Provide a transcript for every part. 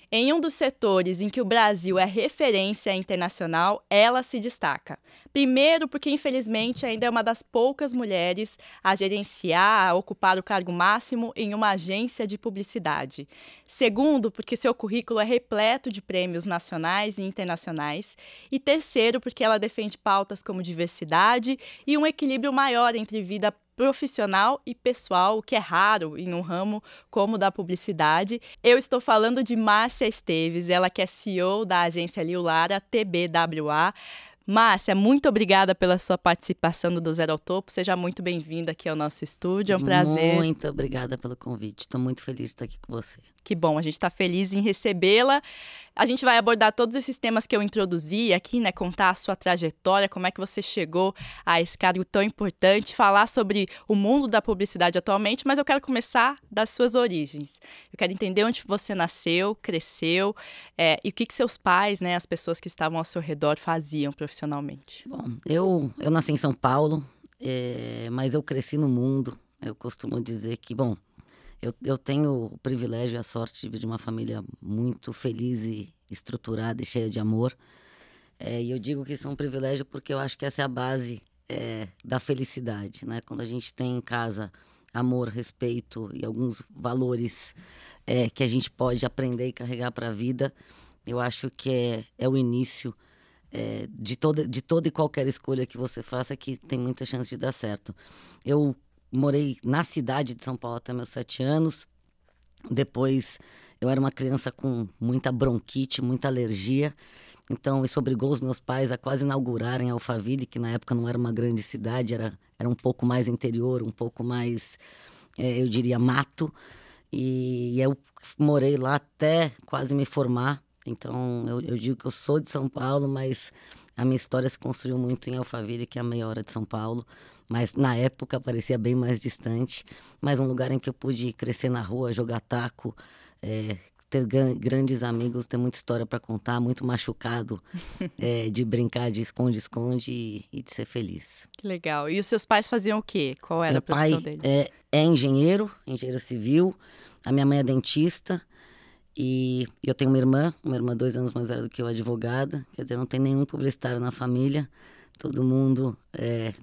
Em um dos setores em que o Brasil é referência internacional, ela se destaca. Primeiro, porque infelizmente ainda é uma das poucas mulheres a gerenciar, a ocupar o cargo máximo em uma agência de publicidade. Segundo, porque seu currículo é repleto de prêmios nacionais e internacionais. E terceiro, porque ela defende pautas como diversidade e um equilíbrio maior entre vida profissional e pessoal, o que é raro em um ramo como o da publicidade. Eu estou falando de Márcia Esteves, ela que é CEO da agência Liu Lara, TBWA. Márcia, muito obrigada pela sua participação no Do Zero ao Topo. Seja muito bem-vinda aqui ao nosso estúdio, é um prazer. Muito obrigada pelo convite, estou muito feliz de estar aqui com você. Que bom, a gente está feliz em recebê-la. A gente vai abordar todos esses temas que eu introduzi aqui, né? Contar a sua trajetória, como é que você chegou a esse cargo tão importante, falar sobre o mundo da publicidade atualmente, mas eu quero começar das suas origens. Eu quero entender onde você nasceu, cresceu, e o que seus pais, né, as pessoas que estavam ao seu redor faziam profissionalmente. Bom, eu nasci em São Paulo, mas eu cresci no mundo. Eu costumo dizer que, bom, eu tenho o privilégio e a sorte de vir de uma família muito feliz e estruturada e cheia de amor. E eu digo que isso é um privilégio porque eu acho que essa é a base da felicidade, né? Quando a gente tem em casa amor, respeito e alguns valores que a gente pode aprender e carregar para a vida, eu acho que é o início de toda e qualquer escolha que você faça, que tem muita chance de dar certo. Eu morei na cidade de São Paulo até meus 7 anos. Depois eu era uma criança com muita bronquite, muita alergia. Então isso obrigou os meus pais a quase inaugurarem Alphaville, que na época não era uma grande cidade, era um pouco mais interior, um pouco mais, eu diria, mato. E eu morei lá até quase me formar. Então eu digo que eu sou de São Paulo, mas a minha história se construiu muito em Alphaville, que é a meia hora de São Paulo. Mas na época parecia bem mais distante. Mas um lugar em que eu pude crescer na rua, jogar taco, ter grandes amigos, ter muita história para contar, muito machucado, de brincar de esconde-esconde e de ser feliz. Que legal. E os seus pais faziam o quê? Qual era Meu a profissão pai deles? é engenheiro civil. A minha mãe é dentista. E eu tenho uma irmã 2 anos mais velha do que eu, advogada. Quer dizer, não tem nenhum publicitário na família. Todo mundo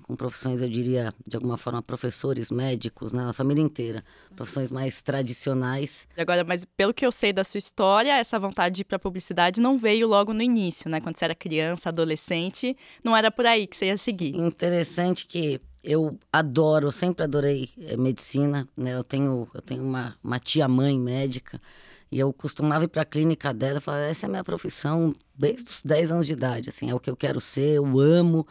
com profissões, eu diria, de alguma forma, professores, médicos, né? Na família inteira. Profissões mais tradicionais. Agora, mas pelo que eu sei da sua história, essa vontade de ir para a publicidade não veio logo no início, né? Quando você era criança, adolescente, não era por aí que você ia seguir. Interessante que eu sempre adorei medicina, né? Eu tenho uma tia-mãe médica. E eu costumava ir para a clínica dela e falar, essa é a minha profissão desde os 10 anos de idade, assim, é o que eu quero ser, eu amo.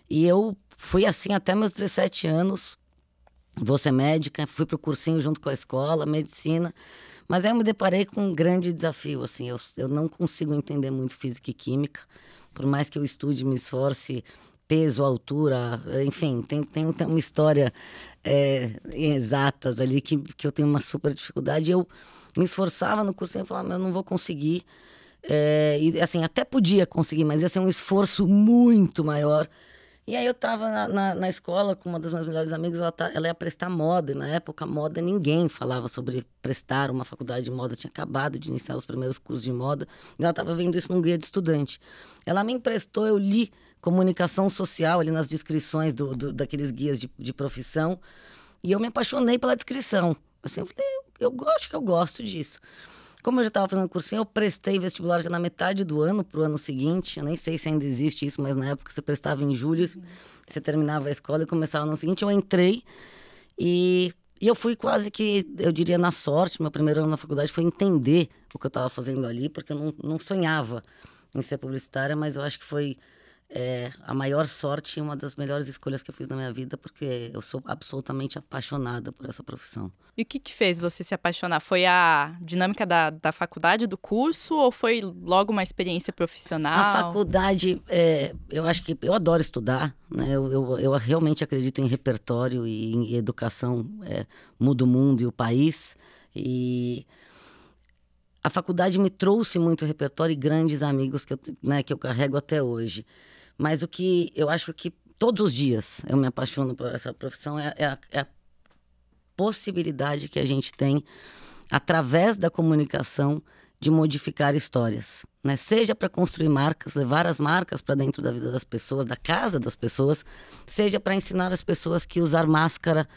E eu fui assim até meus 17 anos, vou ser médica, fui para o cursinho junto com a escola, medicina. Mas aí eu me deparei com um grande desafio, assim, eu não consigo entender muito física e química, por mais que eu estude, me esforce, peso, altura, enfim, tem uma história em exatas ali que eu tenho uma super dificuldade. Eu me esforçava no cursinho e falava, eu não vou conseguir. E assim, até podia conseguir, mas ia ser um esforço muito maior. E aí eu tava na escola com uma das minhas melhores amigas, ela ia prestar moda, e na época moda ninguém falava sobre prestar uma faculdade de moda, tinha acabado de iniciar os primeiros cursos de moda, e ela estava vendo isso num guia de estudante. Ela me emprestou, eu li comunicação social ali nas descrições daqueles guias de profissão, e eu me apaixonei pela descrição. Assim, eu falei, eu gosto disso. Como eu já estava fazendo cursinho, eu prestei vestibular já na metade do ano, pro ano seguinte. Eu nem sei se ainda existe isso, mas na época você prestava em julho, você terminava a escola e começava no ano seguinte. Eu entrei e eu fui quase que, eu diria, na sorte. Meu primeiro ano na faculdade foi entender o que eu estava fazendo ali, porque eu não sonhava em ser publicitária, mas eu acho que foi a maior sorte e uma das melhores escolhas que eu fiz na minha vida, porque eu sou absolutamente apaixonada por essa profissão. E o que fez você se apaixonar? Foi a dinâmica da faculdade, do curso, ou foi logo uma experiência profissional? A faculdade, eu acho que eu adoro estudar, né? Eu realmente acredito em repertório e em educação, muda o mundo e o país. E a faculdade me trouxe muito repertório e grandes amigos que eu carrego até hoje. Mas o que eu acho que todos os dias eu me apaixono por essa profissão é a possibilidade que a gente tem, através da comunicação, de modificar histórias, né? Seja para construir marcas, levar as marcas para dentro da vida das pessoas, da casa das pessoas, seja para ensinar as pessoas que usar máscara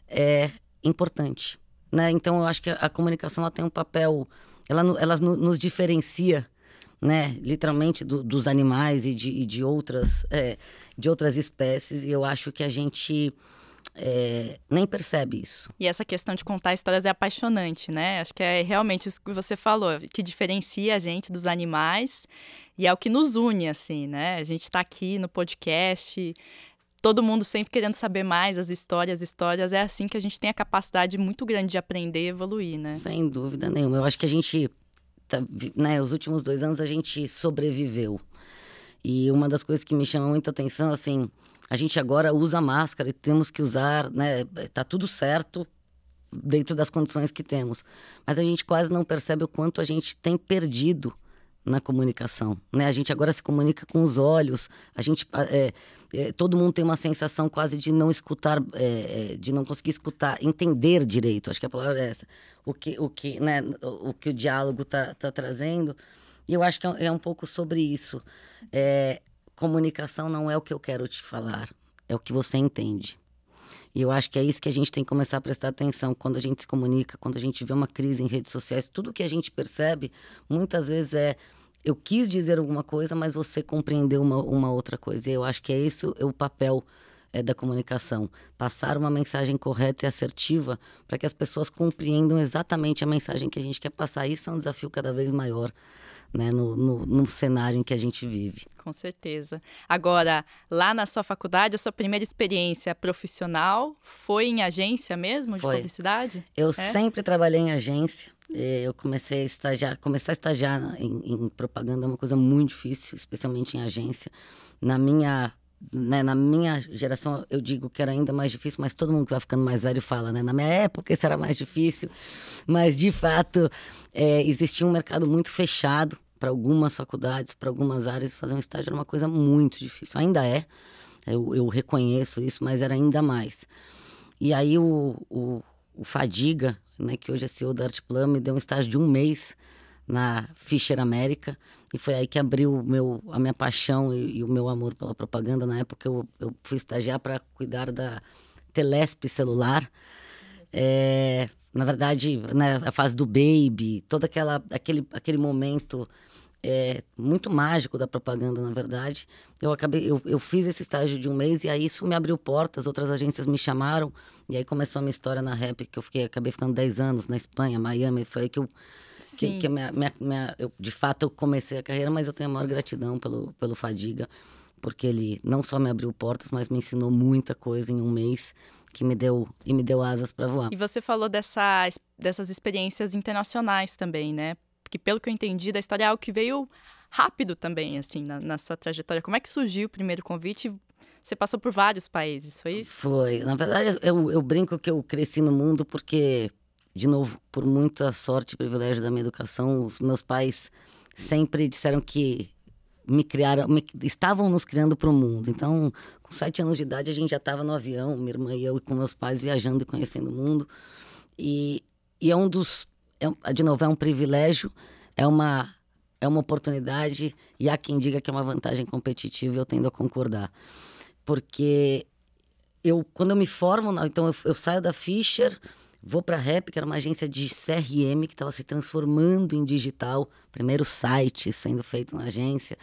é importante, né? Então eu acho que a comunicação ela tem um papel, ela nos diferencia, né? Literalmente dos animais e de outras espécies, e eu acho que a gente nem percebe isso. E essa questão de contar histórias é apaixonante, né? Acho que é realmente isso que você falou, que diferencia a gente dos animais e é o que nos une, assim, né? A gente está aqui no podcast, todo mundo sempre querendo saber mais as histórias, é assim que a gente tem a capacidade muito grande de aprender e evoluir, né? Sem dúvida nenhuma. Eu acho que a gente, né, os últimos 2 anos a gente sobreviveu. E uma das coisas que me chama muita atenção, assim, a gente agora usa máscara e temos que usar, né? Tá tudo certo dentro das condições que temos. Mas a gente quase não percebe o quanto a gente tem perdido na comunicação, né? A gente agora se comunica com os olhos, a gente, todo mundo tem uma sensação quase de não escutar, de não conseguir escutar, entender direito, acho que a palavra é essa, o que, né, o que o diálogo tá trazendo, e eu acho que é um pouco sobre isso. Comunicação não é o que eu quero te falar, é o que você entende. E eu acho que é isso que a gente tem que começar a prestar atenção quando a gente se comunica, quando a gente vê uma crise em redes sociais. Tudo que a gente percebe, muitas vezes eu quis dizer alguma coisa, mas você compreendeu uma outra coisa. E eu acho que é isso o papel da comunicação. Passar uma mensagem correta e assertiva para que as pessoas compreendam exatamente a mensagem que a gente quer passar. Isso é um desafio cada vez maior, né, no cenário em que a gente vive. Com certeza. Agora, lá na sua faculdade, a sua primeira experiência profissional foi em agência mesmo, de publicidade? Eu sempre trabalhei em agência. Eu comecei a estagiar. Começar a estagiar em propaganda é uma coisa muito difícil, especialmente em agência. Na minha geração, eu digo que era ainda mais difícil, mas todo mundo que vai ficando mais velho fala, né? Na minha época isso era mais difícil, mas de fato existia um mercado muito fechado para algumas faculdades, para algumas áreas, e fazer um estágio era uma coisa muito difícil. Ainda eu reconheço isso, mas era ainda mais. E aí o Fadiga, né, que hoje é CEO da Artplan, me deu um estágio de 1 mês na Fischer América, e foi aí que abriu a minha paixão e o meu amor pela propaganda. Na época eu fui estagiar para cuidar da Telesp celular, na verdade, né, a fase do Baby, todo aquele momento muito mágico da propaganda, na verdade. Eu fiz esse estágio de 1 mês e aí isso me abriu portas, outras agências me chamaram, e aí começou a minha história na Rap, que acabei ficando 10 anos na Espanha, Miami. Foi aí que eu de fato eu comecei a carreira, mas eu tenho a maior gratidão pelo Fadiga, porque ele não só me abriu portas, mas me ensinou muita coisa em 1 mês, que me deu asas para voar. E você falou dessas experiências internacionais também, né? Porque pelo que eu entendi da história, é algo que veio rápido também, assim, na sua trajetória. Como é que surgiu o primeiro convite? Você passou por vários países, foi isso? Foi. Na verdade, eu brinco que eu cresci no mundo porque, de novo, por muita sorte e privilégio da minha educação, os meus pais sempre disseram que estavam nos criando para o mundo. Então, com 7 anos de idade, a gente já estava no avião, minha irmã e eu, e com meus pais viajando e conhecendo o mundo. E de novo, é um privilégio, é uma oportunidade, e há quem diga que é uma vantagem competitiva, e eu tendo a concordar. Porque quando eu me formo, então eu saio da Fischer, vou para a Rap, que era uma agência de CRM que estava se transformando em digital, primeiro site sendo feito na agência.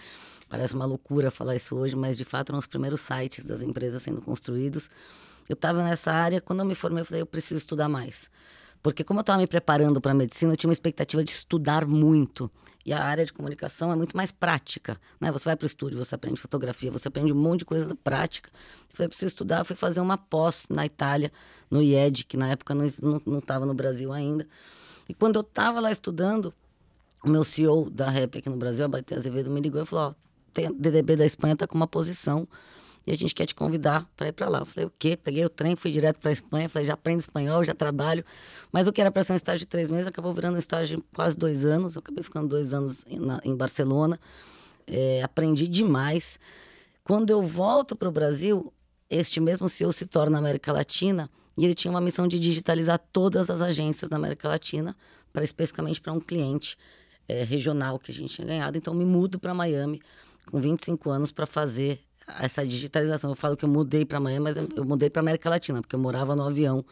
Parece uma loucura falar isso hoje, mas de fato eram os primeiros sites das empresas sendo construídos. Eu estava nessa área, quando eu me formei, eu falei, eu preciso estudar mais. Porque como eu estava me preparando para a medicina, eu tinha uma expectativa de estudar muito. E a área de comunicação é muito mais prática, né? Você vai para o estúdio, você aprende fotografia, você aprende um monte de coisa prática. Eu falei, eu preciso estudar. Eu fui fazer uma pós na Itália, no IED, que na época não estava no Brasil ainda. E quando eu estava lá estudando, o meu CEO da Rap aqui no Brasil, Abaité Azevedo, me ligou e falou, a DDB da Espanha está com uma posição e a gente quer te convidar para ir para lá. Eu falei, o quê? Peguei o trem, fui direto para a Espanha, falei, já aprendo espanhol, já trabalho. Mas o que era para ser um estágio de 3 meses, acabou virando um estágio de quase 2 anos. Eu acabei ficando 2 anos em Barcelona. Aprendi demais. Quando eu volto para o Brasil, este mesmo CEO se torna na América Latina, e ele tinha uma missão de digitalizar todas as agências da América Latina, especificamente para um cliente regional que a gente tinha ganhado. Então, me mudo para Miami com 25 anos para fazer essa digitalização. Eu falo que eu mudei para Miami, mas eu mudei para América Latina, porque eu morava no avião,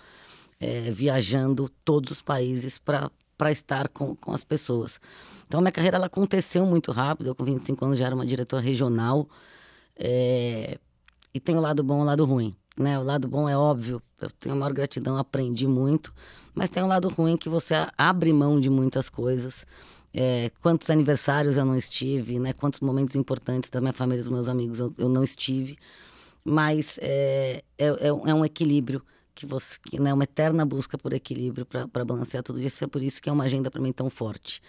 viajando todos os países para estar com as pessoas. Então, minha carreira ela aconteceu muito rápido. Eu, com 25 anos, já era uma diretora regional. E tem o lado bom e o lado ruim, né? O lado bom é óbvio, eu tenho a maior gratidão, aprendi muito. Mas tem um lado ruim que você abre mão de muitas coisas. Quantos aniversários eu não estive, né? Quantos momentos importantes da minha família e dos meus amigos eu não estive. Mas é um equilíbrio né, uma eterna busca por equilíbrio para balancear tudo isso. É por isso que é uma agenda para mim tão forte,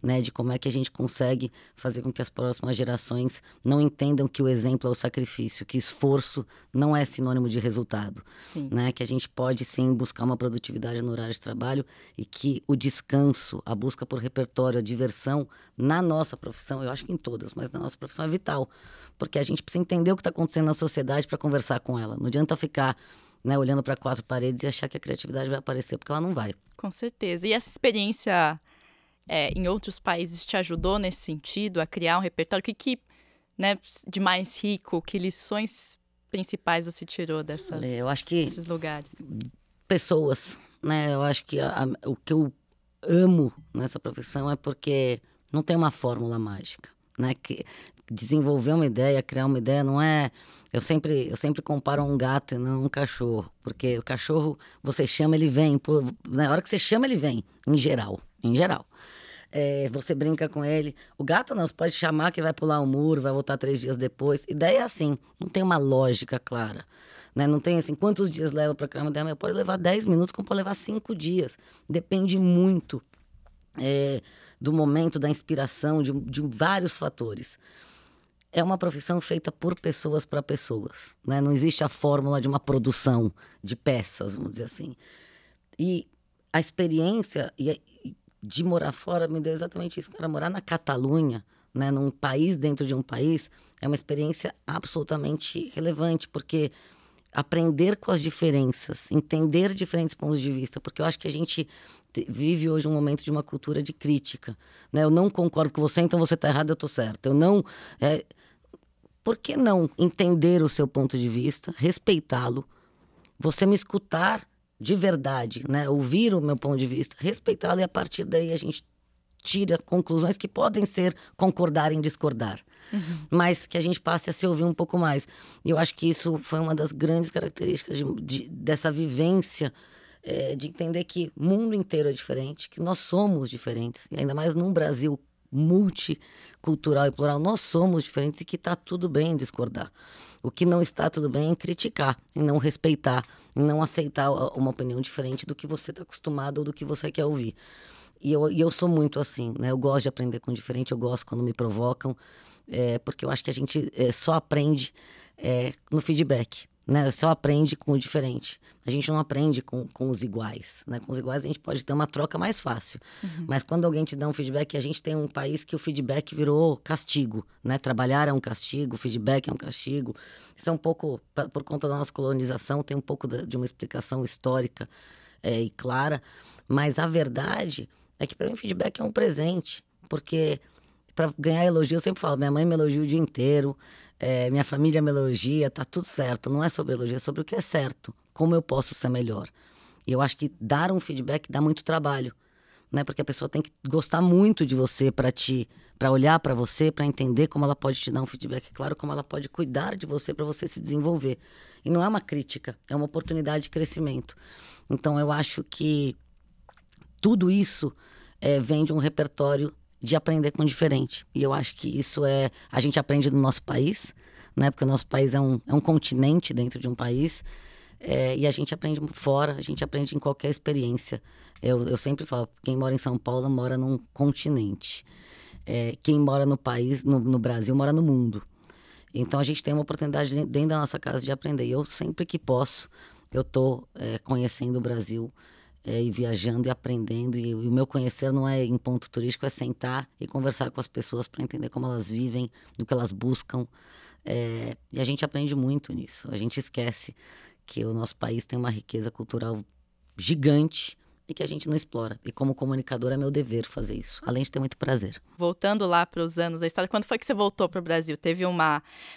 né? De como é que a gente consegue fazer com que as próximas gerações não entendam que o exemplo é o sacrifício, que esforço não é sinônimo de resultado, né? Que a gente pode sim buscar uma produtividade no horário de trabalho e que o descanso, a busca por repertório, a diversão na nossa profissão, eu acho que em todas, mas na nossa profissão é vital, porque a gente precisa entender o que está acontecendo na sociedade para conversar com ela. Não adianta ficar, né, olhando para quatro paredes e achar que a criatividade vai aparecer, porque ela não vai. Com certeza. E essa experiência em outros países te ajudou nesse sentido, a criar um repertório? O que né, de mais rico, que lições principais você tirou eu acho que desses lugares? Pessoas, né? Eu acho que o que eu amo nessa profissão é porque não tem uma fórmula mágica, né? Que desenvolver uma ideia, criar uma ideia não é... Eu sempre comparo um gato e não um cachorro, porque o cachorro, você chama, ele vem. Na hora que você chama, ele vem, em geral. Você brinca com ele. O gato não, você pode chamar que vai pular o muro, vai voltar 3 dias depois. Ideia é assim, não tem uma lógica clara, né? Não tem assim, quantos dias leva para criar uma ideia? Pode levar 10 minutos, como pode levar 5 dias. Depende muito do momento, da inspiração, de vários fatores. É uma profissão feita por pessoas para pessoas, né? Não existe a fórmula de uma produção de peças, vamos dizer assim. E a experiência de morar fora me deu exatamente isso. Cara, morar na Catalunha, né? Num país dentro de um país, é uma experiência absolutamente relevante, porque aprender com as diferenças, entender diferentes pontos de vista, porque eu acho que a gente vive hoje um momento de uma cultura de crítica, né? Eu não concordo com você, então você está errado, eu estou certo. Eu não... Por que não entender o seu ponto de vista, respeitá-lo, você me escutar de verdade, né? Ouvir o meu ponto de vista, respeitá-lo, e a partir daí a gente tira conclusões que podem ser concordar em discordar, mas que a gente passe a se ouvir um pouco mais. E eu acho que isso foi uma das grandes características dessa vivência, de entender que o mundo inteiro é diferente, que nós somos diferentes, e ainda mais num Brasil multicultural e plural, nós somos diferentes e que está tudo bem em discordar. O que não está tudo bem é em criticar, em não respeitar, em não aceitar uma opinião diferente do que você está acostumado ou do que você quer ouvir. E eu sou muito assim, né? Eu gosto de aprender com o diferente, eu gosto quando me provocam, porque eu acho que a gente só aprende no feedback, né? Só aprende com o diferente. A gente não aprende com os iguais, né? Com os iguais a gente pode ter uma troca mais fácil. Mas quando alguém te dá um feedback, a gente tem um país que o feedback virou castigo, né? Trabalhar é um castigo, o feedback é um castigo. Isso é um pouco, por conta da nossa colonização, tem um pouco de uma explicação histórica e clara. Mas a verdade é que para mim feedback é um presente, porque para ganhar elogio, eu sempre falo, minha mãe me elogia o dia inteiro, minha família me elogia, tá tudo certo. Não é sobre elogio, é sobre o que é certo, como eu posso ser melhor. E eu acho que dar um feedback dá muito trabalho, né? Porque a pessoa tem que gostar muito de você para olhar para você, para entender como ela pode te dar um feedback, claro, como ela pode cuidar de você para você se desenvolver. E não é uma crítica, é uma oportunidade de crescimento. Então eu acho que tudo isso vem de um repertório de aprender com o diferente. E eu acho que isso a gente aprende no nosso país, né? Porque o nosso país é um continente dentro de um país, e a gente aprende fora, a gente aprende em qualquer experiência. Eu sempre falo, quem mora em São Paulo mora num continente. Quem mora no país, no Brasil, mora no mundo. Então a gente tem uma oportunidade dentro da nossa casa de aprender. E eu sempre que posso, eu estou conhecendo o Brasil, e viajando e aprendendo, e o meu conhecer não é em ponto turístico, é sentar e conversar com as pessoas para entender como elas vivem, o que elas buscam, e a gente aprende muito nisso. A gente esquece que o nosso país tem uma riqueza cultural gigante e que a gente não explora. E como comunicador é meu dever fazer isso, além de ter muito prazer. Voltando lá para os anos da história, quando foi que você voltou para o Brasil?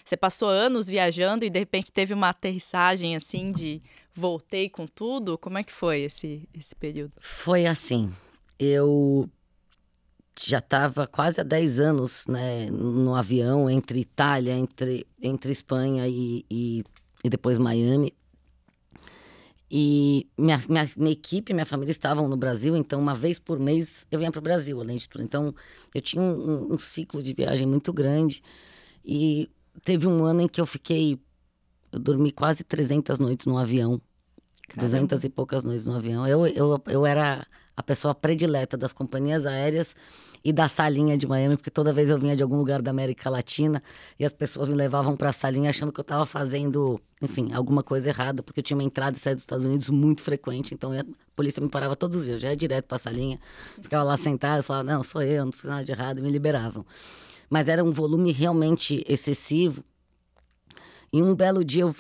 Você passou anos viajando e de repente teve uma aterrissagem assim de voltei com tudo? Como é que foi esse período? Foi assim, eu já estava quase há 10 anos, né, no avião entre Itália, entre Espanha e depois Miami. E minha equipe, minha família estavam no Brasil, então uma vez por mês eu vinha para o Brasil, além de tudo. Então eu tinha um ciclo de viagem muito grande e teve um ano em que eu dormi quase 300 noites no avião. Caramba. 200 e poucas noites no avião. Eu era a pessoa predileta das companhias aéreas e da salinha de Miami, porque toda vez eu vinha de algum lugar da América Latina e as pessoas me levavam para a salinha achando que eu estava fazendo, enfim, alguma coisa errada, porque eu tinha uma entrada e saída dos Estados Unidos muito frequente, então a polícia me parava todos os dias, eu já ia direto para a salinha, ficava lá sentado, falava, não, sou eu, não fiz nada de errado, e me liberavam. Mas era um volume realmente excessivo. E um belo dia eu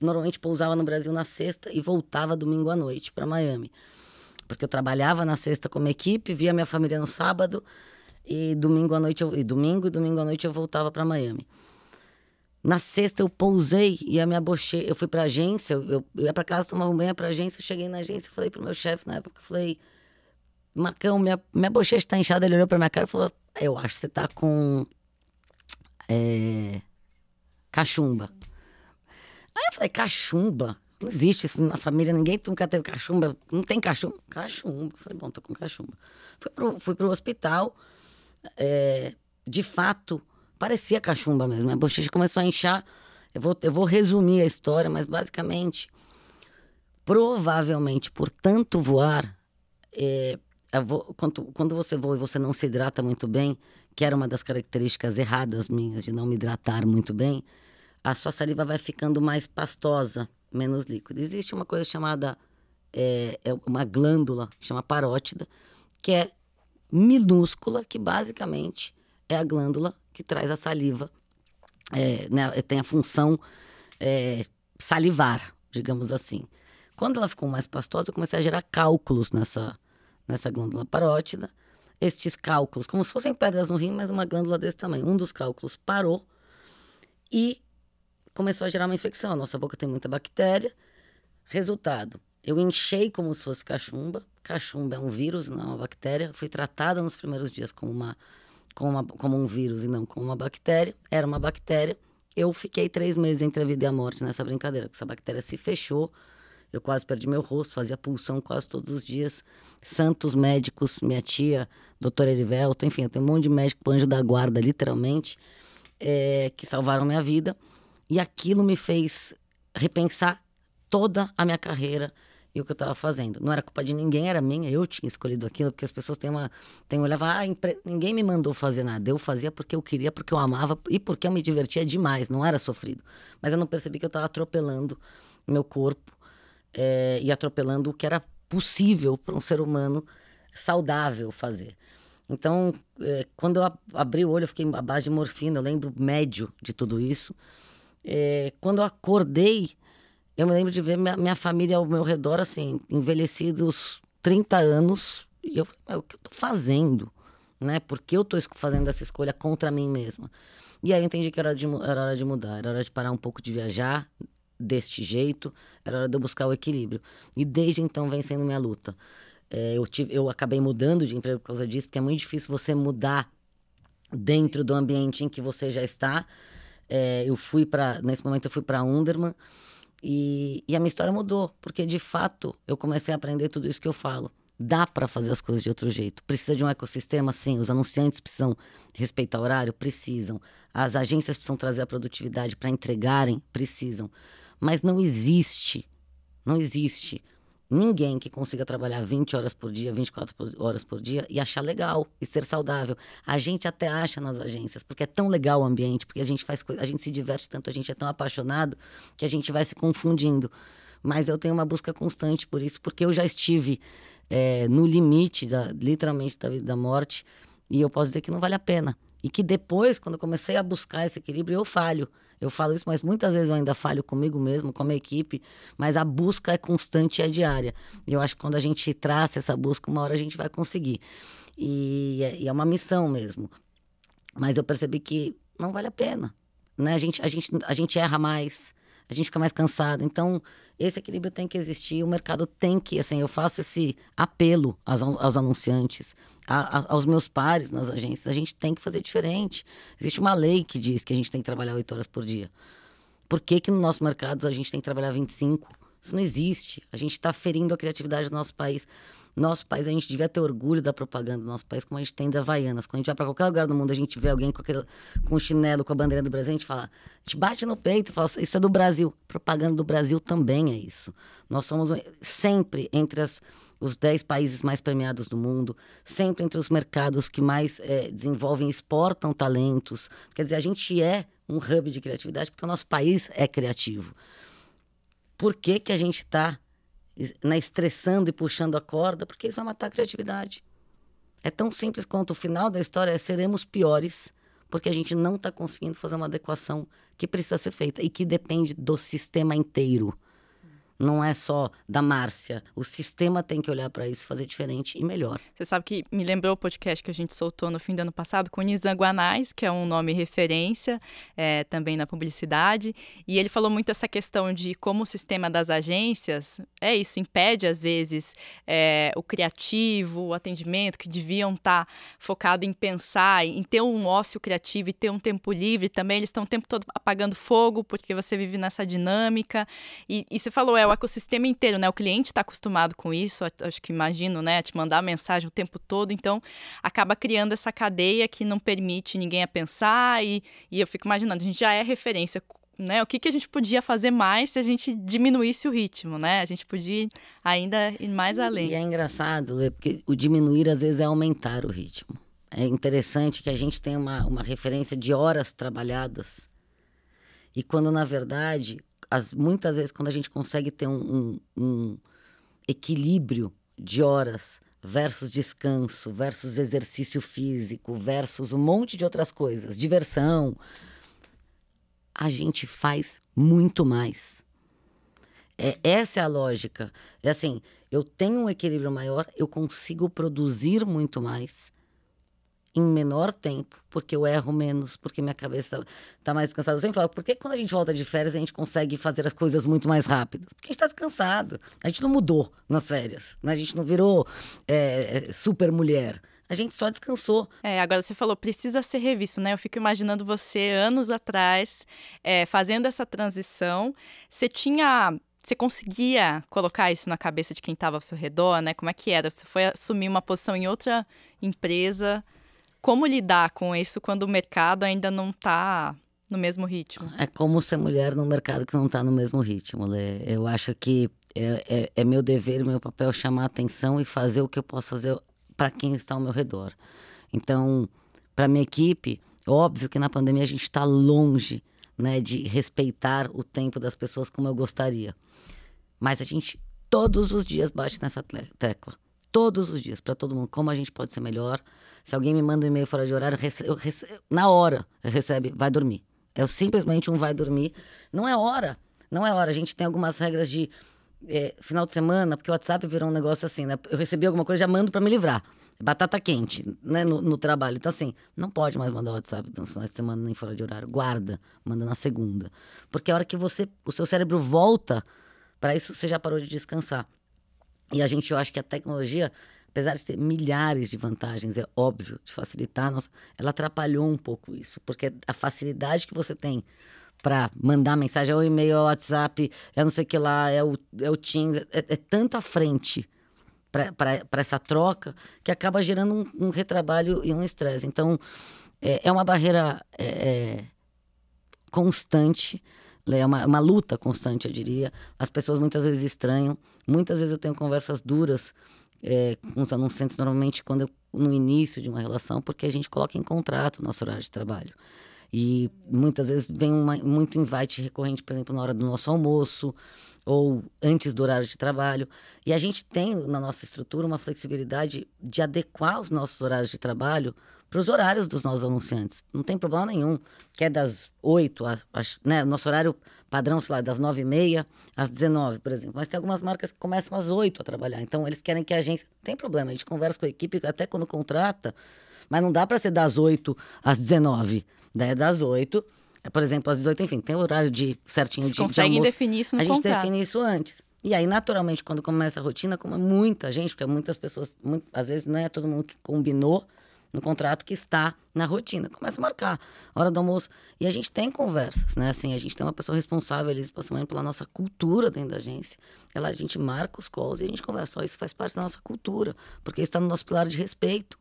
normalmente pousava no Brasil na sexta e voltava domingo à noite para Miami. Porque eu trabalhava na sexta como equipe, via minha família no sábado e domingo à noite domingo à noite eu voltava para Miami. Na sexta eu pousei e a minha bochecha, eu fui para agência, eu ia para casa tomar um banho, ia para agência, eu cheguei na agência e falei pro meu chefe na época, eu falei: "Marcão, minha bochecha tá inchada". Ele olhou para minha cara e falou: "Eu acho que você tá com cachumba". Aí eu falei: "Cachumba? Não existe isso na família, ninguém nunca teve cachumba. Não tem cachumba?". "Cachumba". Falei: "Bom, tô com cachumba". Fui pro hospital. De fato, parecia cachumba mesmo. A bochecha começou a inchar. Eu vou resumir a história, mas basicamente, provavelmente por tanto voar, quando você voa e você não se hidrata muito bem, que era uma das características erradas minhas de não me hidratar muito bem, a sua saliva vai ficando mais pastosa, menos líquida. Existe uma coisa chamada, uma glândula, chama parótida, que é minúscula, que basicamente é a glândula que traz a saliva, né, tem a função salivar, digamos assim. Quando ela ficou mais pastosa, eu comecei a gerar cálculos nessa glândula parótida. Estes cálculos, como se fossem pedras no rim, mas uma glândula desse tamanho. Um dos cálculos parou e começou a gerar uma infecção. A nossa boca tem muita bactéria. Resultado, eu inchei como se fosse cachumba. Cachumba é um vírus, não é uma bactéria. Fui tratada nos primeiros dias como um vírus e não como uma bactéria. Era uma bactéria. Eu fiquei 3 meses entre a vida e a morte nessa brincadeira, porque essa bactéria se fechou. Eu quase perdi meu rosto, fazia pulsão quase todos os dias. Santos médicos, minha tia, doutora Erivelto, enfim, eu tenho um monte de médico, anjo da guarda, literalmente, que salvaram minha vida. E aquilo me fez repensar toda a minha carreira e o que eu estava fazendo. Não era culpa de ninguém, era minha, eu tinha escolhido aquilo, porque as pessoas têm um olhar, ninguém me mandou fazer nada. Eu fazia porque eu queria, porque eu amava e porque eu me divertia demais, não era sofrido. Mas eu não percebi que eu estava atropelando meu corpo e atropelando o que era possível para um ser humano saudável fazer. Então, quando eu abri o olho, eu fiquei à base de morfina, eu lembro médio de tudo isso. Quando eu acordei, eu me lembro de ver minha família ao meu redor, assim, envelhecidos 30 anos. E eu falei: o que eu tô fazendo? Né? Por que eu tô fazendo essa escolha contra mim mesma? E aí eu entendi que era hora de mudar, era hora de parar um pouco de viajar deste jeito, era hora de eu buscar o equilíbrio. E desde então vem sendo minha luta. Eu acabei mudando de emprego por causa disso, porque é muito difícil você mudar dentro do ambiente em que você já está. Nesse momento eu fui para Underman e a minha história mudou, porque de fato eu comecei a aprender tudo isso que eu falo. Dá para fazer as coisas de outro jeito. Precisa de um ecossistema, sim. Os anunciantes precisam respeitar o horário? Precisam. As agências precisam trazer a produtividade para entregarem? Precisam. Mas não existe ninguém que consiga trabalhar 20 horas por dia, 24 horas por dia e achar legal e ser saudável. A gente até acha nas agências, porque é tão legal o ambiente, porque a gente se diverte tanto, a gente é tão apaixonado que a gente vai se confundindo. Mas eu tenho uma busca constante por isso, porque eu já estive no limite, literalmente, da vida e da morte, e eu posso dizer que não vale a pena. E que depois, quando eu comecei a buscar esse equilíbrio, eu falho. Eu falo isso, mas muitas vezes eu ainda falho comigo mesmo, com a minha equipe, mas a busca é constante e é diária. E eu acho que quando a gente traça essa busca, uma hora a gente vai conseguir. E é uma missão mesmo. Mas eu percebi que não vale a pena, né? A gente erra mais, a gente fica mais cansado. Então, esse equilíbrio tem que existir. O mercado tem que, assim, eu faço esse apelo aos anunciantes, aos meus pares nas agências. A gente tem que fazer diferente. Existe uma lei que diz que a gente tem que trabalhar 8 horas por dia. Por que que no nosso mercado a gente tem que trabalhar 25? Isso não existe. A gente está ferindo a criatividade do nosso país. Nosso país, a gente devia ter orgulho da propaganda do nosso país, como a gente tem da Havaianas. Quando a gente vai para qualquer lugar do mundo, a gente vê alguém com chinelo, com a bandeira do Brasil, a gente bate no peito e fala, isso é do Brasil. Propaganda do Brasil também é isso. Nós somos sempre entre os 10 países mais premiados do mundo, sempre entre os mercados que mais desenvolvem e exportam talentos. Quer dizer, a gente é um hub de criatividade porque o nosso país é criativo. Por que que a gente está estressando e puxando a corda? Porque isso vai matar a criatividade. É tão simples quanto o final da história seremos piores porque a gente não está conseguindo fazer uma adequação que precisa ser feita e que depende do sistema inteiro. Não é só da Márcia. O sistema tem que olhar para isso e fazer diferente e melhor. Você sabe que me lembrou o podcast que a gente soltou no fim do ano passado com o Nizam Guanais, que é um nome referência também na publicidade. E ele falou muito essa questão de como o sistema das agências, impede às vezes o criativo, o atendimento, que deviam estar focado em pensar, em ter um ócio criativo e ter um tempo livre também. Eles estão o tempo todo apagando fogo porque você vive nessa dinâmica. E você falou, o ecossistema inteiro, né? O cliente está acostumado com isso, acho que imagino, né? Te mandar mensagem o tempo todo, então acaba criando essa cadeia que não permite ninguém a pensar e eu fico imaginando, a gente já é referência, né? O que a gente podia fazer mais se a gente diminuísse o ritmo, né? A gente podia ainda ir mais além. E é engraçado, porque o diminuir às vezes é aumentar o ritmo. É interessante que a gente tem uma referência de horas trabalhadas e quando na verdade muitas vezes, quando a gente consegue ter um equilíbrio de horas versus descanso, versus exercício físico, versus um monte de outras coisas, diversão, a gente faz muito mais. Essa é a lógica. É assim, eu tenho um equilíbrio maior, eu consigo produzir muito mais em menor tempo, porque eu erro menos, porque minha cabeça está mais descansada. Eu sempre falo, por que quando a gente volta de férias a gente consegue fazer as coisas muito mais rápidas? Porque a gente está descansado. A gente não mudou nas férias, né? A gente não virou super mulher. A gente só descansou. Agora você falou, precisa ser revisto, né? Eu fico imaginando você, anos atrás, fazendo essa transição. Você conseguia colocar isso na cabeça de quem estava ao seu redor, né? Como é que era? Você foi assumir uma posição em outra empresa. Como lidar com isso quando o mercado ainda não está no mesmo ritmo? É como ser mulher num mercado que não está no mesmo ritmo, Lê. Eu acho que é meu dever, meu papel chamar a atenção e fazer o que eu posso fazer para quem está ao meu redor. Então, para minha equipe, óbvio que na pandemia a gente está longe, né, de respeitar o tempo das pessoas como eu gostaria. Mas a gente todos os dias bate nessa tecla. Todos os dias, para todo mundo, como a gente pode ser melhor. Se alguém me manda um e-mail fora de horário, na hora recebe, vai dormir. É simplesmente um vai dormir. Não é hora. A gente tem algumas regras de final de semana, porque o WhatsApp virou um negócio assim, né? Eu recebi alguma coisa, já mando para me livrar. Batata quente, né? No trabalho. Então, assim, não pode mais mandar WhatsApp nos finais de semana nem fora de horário. Guarda, manda na segunda. Porque a hora que o seu cérebro volta para isso, você já parou de descansar. E eu acho que a tecnologia, apesar de ter milhares de vantagens, é óbvio, de facilitar, ela atrapalhou um pouco isso. Porque a facilidade que você tem para mandar mensagem, é o e-mail, é o WhatsApp, é não sei o que lá, é o Teams, é tanta frente para essa troca que acaba gerando um retrabalho e um estresse. Então, é uma barreira constante, é uma luta constante, eu diria. As pessoas muitas vezes estranham. Muitas vezes eu tenho conversas duras com os anunciantes, normalmente no início de uma relação, porque a gente coloca em contrato o nosso horário de trabalho. E muitas vezes vem muito invite recorrente, por exemplo, na hora do nosso almoço ou antes do horário de trabalho. E a gente tem na nossa estrutura uma flexibilidade de adequar os nossos horários de trabalho para os horários dos nossos anunciantes. Não tem problema nenhum. Que é das 8, né? Nosso horário padrão, sei lá, das 9h30 às 19h, por exemplo. Mas tem algumas marcas que começam às 8 a trabalhar. Então, eles querem que a agência... Não tem problema, a gente conversa com a equipe até quando contrata, mas não dá para ser das 8 às 19h. Daí é das 8, por exemplo, às 18h, enfim, tem o horário certinho Vocês de conseguem almoço. definir isso no contrato. A gente contrato. define isso antes. E aí, naturalmente, quando começa a rotina, como é muita gente, porque muitas pessoas, às vezes não é todo mundo que combinou no contrato que está na rotina. Começa a marcar hora do almoço. E a gente tem conversas, né? Assim, a gente tem uma pessoa responsável ali, passando pela nossa cultura dentro da agência. A gente marca os calls e a gente conversa. Ó, isso faz parte da nossa cultura, porque isso está no nosso pilar de respeito,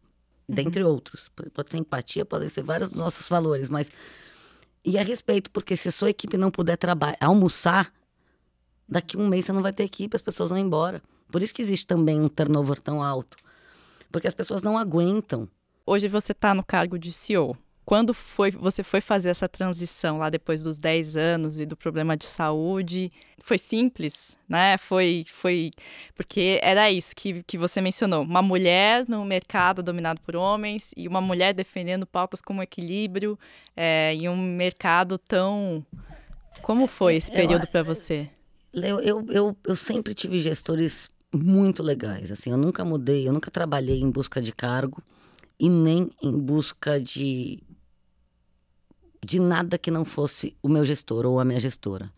dentre outros. Pode ser empatia, podem ser vários dos nossos valores, mas... E é respeito, porque se a sua equipe não puder almoçar, daqui a um mês você não vai ter equipe, as pessoas vão embora. Por isso que existe também um turnover tão alto. Porque as pessoas não aguentam. Hoje você está no cargo de CEO. Quando você foi fazer essa transição lá depois dos 10 anos e do problema de saúde? Foi simples, né? Foi porque era isso que você mencionou. Uma mulher no mercado dominado por homens e uma mulher defendendo pautas como equilíbrio em um mercado tão... Como foi esse período para você? Eu sempre tive gestores muito legais. Assim, eu nunca mudei, eu nunca trabalhei em busca de cargo e nem em busca de nada que não fosse o meu gestor ou a minha gestora.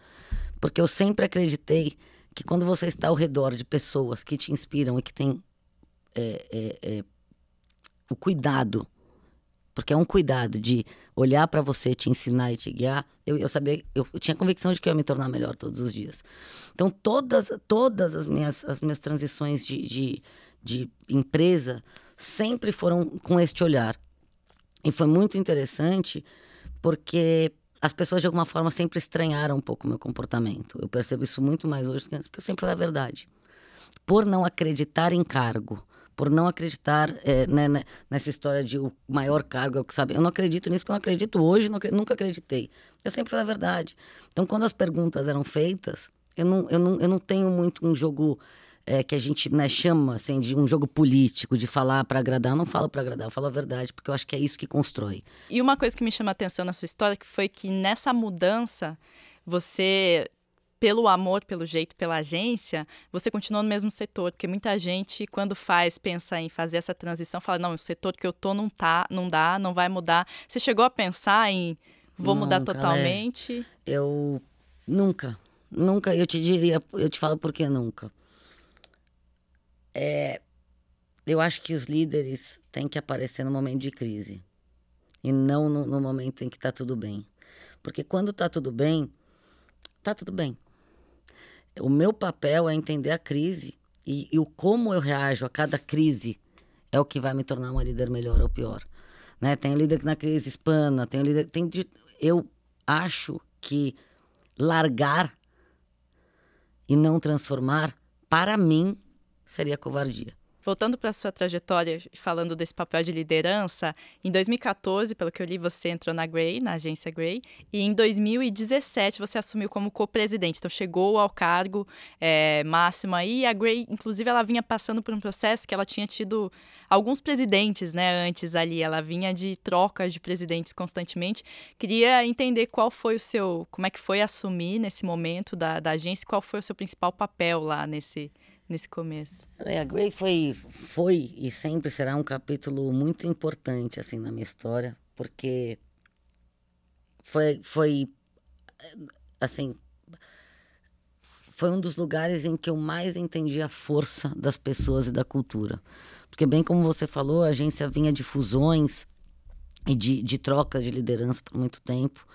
Porque eu sempre acreditei que quando você está ao redor de pessoas que te inspiram e que têm o cuidado, porque é um cuidado de olhar para você, te ensinar e te guiar, eu sabia, eu tinha convicção de que eu ia me tornar melhor todos os dias. Então, todas as minhas transições de empresa sempre foram com este olhar. E foi muito interessante porque as pessoas, de alguma forma, sempre estranharam um pouco o meu comportamento. Eu percebo isso muito mais hoje, porque eu sempre falei a verdade. Por não acreditar em cargo, por não acreditar nessa história de o maior cargo é o que sabe. Eu não acredito nisso, porque eu não acredito hoje, nunca acreditei. Eu sempre falei a verdade. Então, quando as perguntas eram feitas, eu não tenho muito um jogo... que a gente chama assim, de um jogo político, de falar para agradar. Eu não falo para agradar, eu falo a verdade, porque eu acho que é isso que constrói. E uma coisa que me chama a atenção na sua história que foi que nessa mudança, você, pelo amor, pelo jeito, pela agência, você continuou no mesmo setor. Porque muita gente, quando pensa em fazer essa transição, fala, não, o setor que eu tô não dá, não vai mudar. Você chegou a pensar em vou mudar totalmente? Eu nunca, eu te falo por que nunca. Eu acho que os líderes têm que aparecer no momento de crise e não no momento em que está tudo bem. Porque quando está tudo bem, está tudo bem. O meu papel é entender a crise e o como eu reajo a cada crise é o que vai me tornar uma líder melhor ou pior. Né? Tem um líder que na crise espana, tem um líder... Eu acho que largar e não transformar, para mim, seria covardia. Voltando para a sua trajetória, falando desse papel de liderança, em 2014, pelo que eu li, você entrou na Grey, na agência Grey, e em 2017 você assumiu como co-presidente, então chegou ao cargo máximo aí, e a Grey, inclusive, ela vinha passando por um processo que ela tinha tido alguns presidentes, né, antes ali, ela vinha de trocas de presidentes constantemente. Queria entender como é que foi assumir nesse momento da agência, qual foi o seu principal papel lá nesse começo? A Grey foi e sempre será um capítulo muito importante assim na minha história, porque foi assim, foi um dos lugares em que eu mais entendi a força das pessoas e da cultura. Porque bem como você falou, a agência vinha de fusões e de trocas de liderança por muito tempo.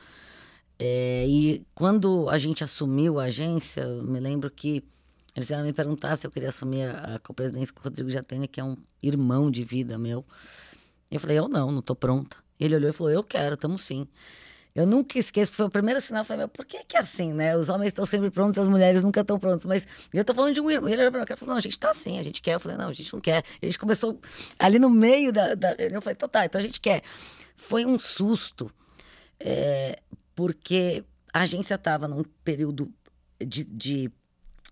E quando a gente assumiu a agência, eu me lembro que eles vieram me perguntar se eu queria assumir a co-presidência com o Rodrigo Jatene, que é um irmão de vida meu. Eu falei, eu não tô pronta. Ele olhou e falou, eu quero, tamo sim. Eu nunca esqueço, porque foi o primeiro sinal, eu falei, por que é assim, né? Os homens estão sempre prontos, as mulheres nunca estão prontas. Mas eu tô falando de um irmão. Ele olhou pra mim e falou, não, a gente tá assim, a gente quer. Eu falei, não, a gente não quer. E a gente começou ali no meio da reunião, eu falei, então a gente quer. Foi um susto, porque a agência estava num período de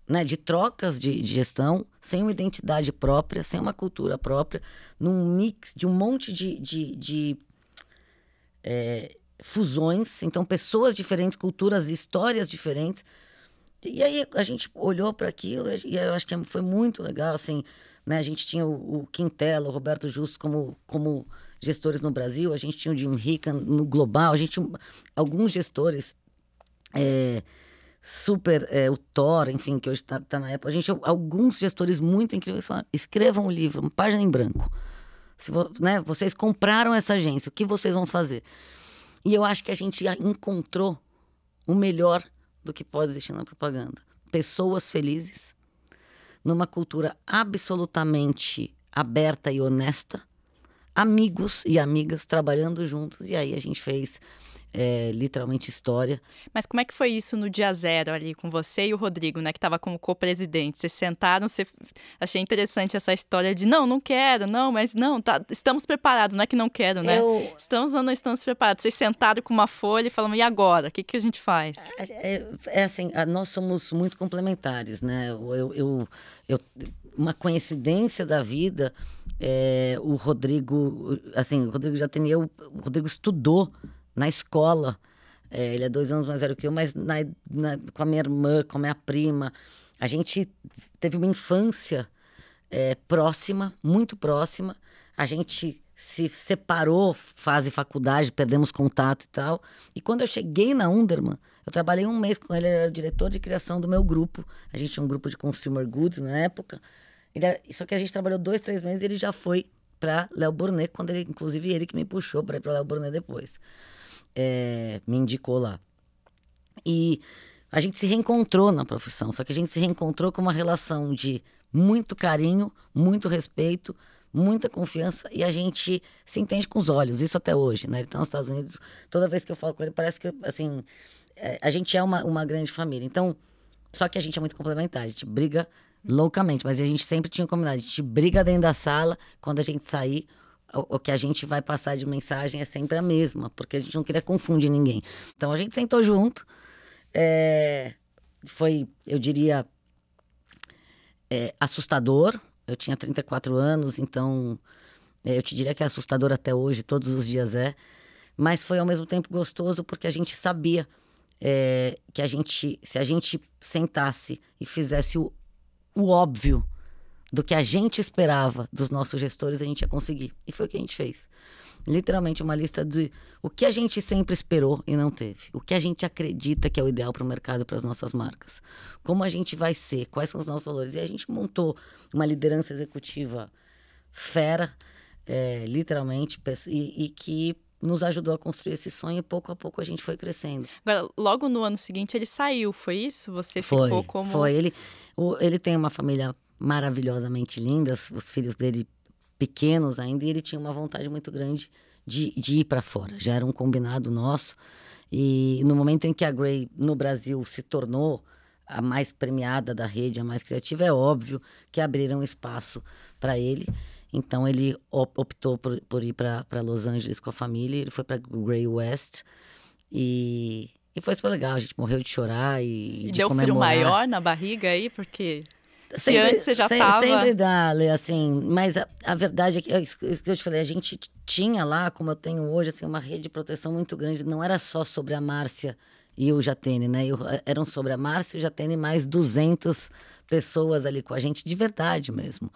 né, de trocas de gestão, sem uma identidade própria, sem uma cultura própria, num mix de um monte de fusões. Então, pessoas diferentes, culturas, histórias diferentes. E aí a gente olhou para aquilo e eu acho que foi muito legal, assim, né? A gente tinha o Quintela, o Roberto Justo como gestores no Brasil, a gente tinha o Jim Rickan no global, a gente tinha alguns gestores super, o Thor, enfim, que hoje tá na Apple. A gente, alguns gestores muito incríveis falaram, escrevam um livro, uma página em branco. Né, vocês compraram essa agência, o que vocês vão fazer? E eu acho que a gente encontrou o melhor do que pode existir na propaganda. Pessoas felizes, numa cultura absolutamente aberta e honesta, amigos e amigas trabalhando juntos, e aí a gente fez literalmente história. Mas como é que foi isso no dia zero ali com você e o Rodrigo, né, que estava como co-presidente? Vocês sentaram, achei interessante essa história de não quero, mas estamos preparados, não é que não quero, né? Estamos ou não estamos preparados? Vocês sentaram com uma folha e falaram, e agora? O que a gente faz? Assim, nós somos muito complementares, né? Uma coincidência da vida, o Rodrigo Jateni, o Rodrigo estudou na escola, ele é 2 anos mais velho que eu, mas com a minha irmã, com a minha prima, a gente teve uma infância próxima, muito próxima. A gente se separou, fase faculdade, perdemos contato e tal. E quando eu cheguei na Underman, eu trabalhei 1 mês com ele, ele era o diretor de criação do meu grupo. A gente tinha um grupo de consumer goods na época. Só que a gente trabalhou 2, 3 meses e ele já foi para Léo Burnet, inclusive ele que me puxou para ir para Léo Burnet depois. Me indicou lá. E a gente se reencontrou na profissão, só que a gente se reencontrou com uma relação de muito carinho, muito respeito, muita confiança, e a gente se entende com os olhos, isso até hoje, né? Ele está nos Estados Unidos, toda vez que eu falo com ele, parece que, assim, a gente é uma grande família. Então, só que a gente é muito complementar, a gente briga loucamente, mas a gente sempre tinha combinado, a gente briga dentro da sala, quando a gente sair, o que a gente vai passar de mensagem é sempre a mesma, porque a gente não queria confundir ninguém. Então a gente sentou junto, foi, eu diria, assustador. Eu tinha 34 anos, então eu te diria que é assustador até hoje, todos os dias mas foi ao mesmo tempo gostoso, porque a gente sabia que se a gente sentasse e fizesse o óbvio do que a gente esperava dos nossos gestores, a gente ia conseguir. E foi o que a gente fez. Literalmente uma lista de o que a gente sempre esperou e não teve. O que a gente acredita que é o ideal para o mercado, para as nossas marcas. Como a gente vai ser, quais são os nossos valores. E a gente montou uma liderança executiva fera, literalmente, e que nos ajudou a construir esse sonho, e pouco a pouco a gente foi crescendo. Agora, logo no ano seguinte ele saiu, foi isso? Você ficou como... Foi. Ele tem uma família maravilhosamente lindas, os filhos dele pequenos ainda, e ele tinha uma vontade muito grande de ir para fora. Já era um combinado nosso. E no momento em que a Grey, no Brasil, se tornou a mais premiada da rede, a mais criativa, é óbvio que abriram espaço para ele. Então ele optou por ir para Los Angeles com a família. Ele foi para Grey West e foi super legal. A gente morreu de chorar e de deu comemorar. Frio maior na barriga aí, porque se antes você já estava... Sempre dá, Lê, assim, mas a verdade é que, isso que eu te falei, a gente tinha lá, como eu tenho hoje, assim, uma rede de proteção muito grande. Não era só sobre a Márcia e o Jatene, né? Eram sobre a Márcia e o Jatene mais 200 pessoas ali com a gente, de verdade mesmo.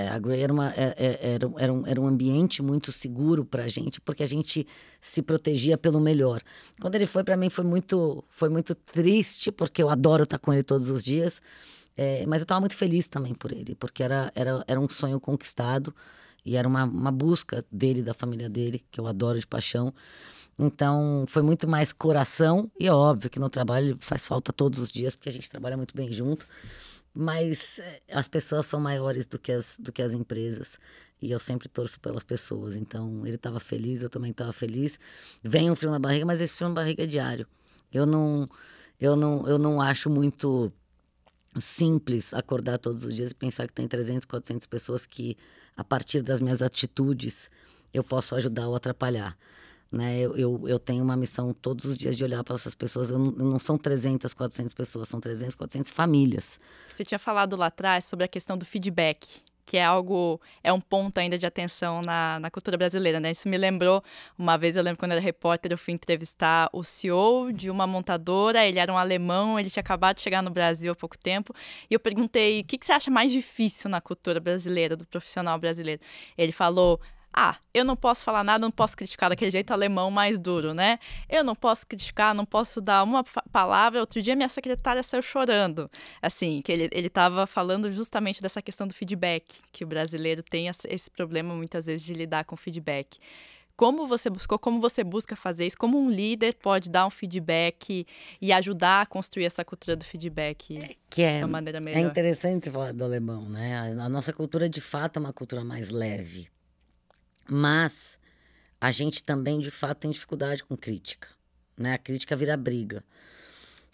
A Grey era um ambiente muito seguro pra gente, porque a gente se protegia pelo melhor. Quando ele foi, pra mim, foi muito triste, porque eu adoro estar com ele todos os dias. Mas eu estava muito feliz também por ele, porque era um sonho conquistado e era uma busca dele, da família dele, que eu adoro de paixão. Então, foi muito mais coração, e é óbvio que no trabalho faz falta todos os dias, porque a gente trabalha muito bem junto, mas as pessoas são maiores do que as empresas, e eu sempre torço pelas pessoas. Então, ele estava feliz, eu também estava feliz. Vem um frio na barriga, mas esse frio na barriga é diário. Eu não acho muito simples acordar todos os dias e pensar que tem 300, 400 pessoas que, a partir das minhas atitudes, eu posso ajudar ou atrapalhar. né? Eu tenho uma missão todos os dias de olhar para essas pessoas. Não são 300, 400 pessoas, são 300, 400 famílias. Você tinha falado lá atrás sobre a questão do feedback, que é um ponto ainda de atenção na cultura brasileira, né? Isso me lembrou, uma vez eu lembro quando eu era repórter, eu fui entrevistar o CEO de uma montadora, ele era um alemão, ele tinha acabado de chegar no Brasil há pouco tempo, e eu perguntei, o que você acha mais difícil na cultura brasileira, do profissional brasileiro? Ele falou... eu não posso falar nada, não posso criticar daquele jeito alemão mais duro, né? Eu não posso criticar, não posso dar uma palavra. Outro dia minha secretária saiu chorando. Assim, que ele estava falando justamente dessa questão do feedback, que o brasileiro tem esse problema muitas vezes de lidar com feedback. Como você busca fazer isso? Como um líder pode dar um feedback e ajudar a construir essa cultura do feedback de uma maneira melhor? É interessante você falar do alemão, né? A nossa cultura, de fato, é uma cultura mais leve. Mas a gente também, de fato, tem dificuldade com crítica, né? A crítica vira briga.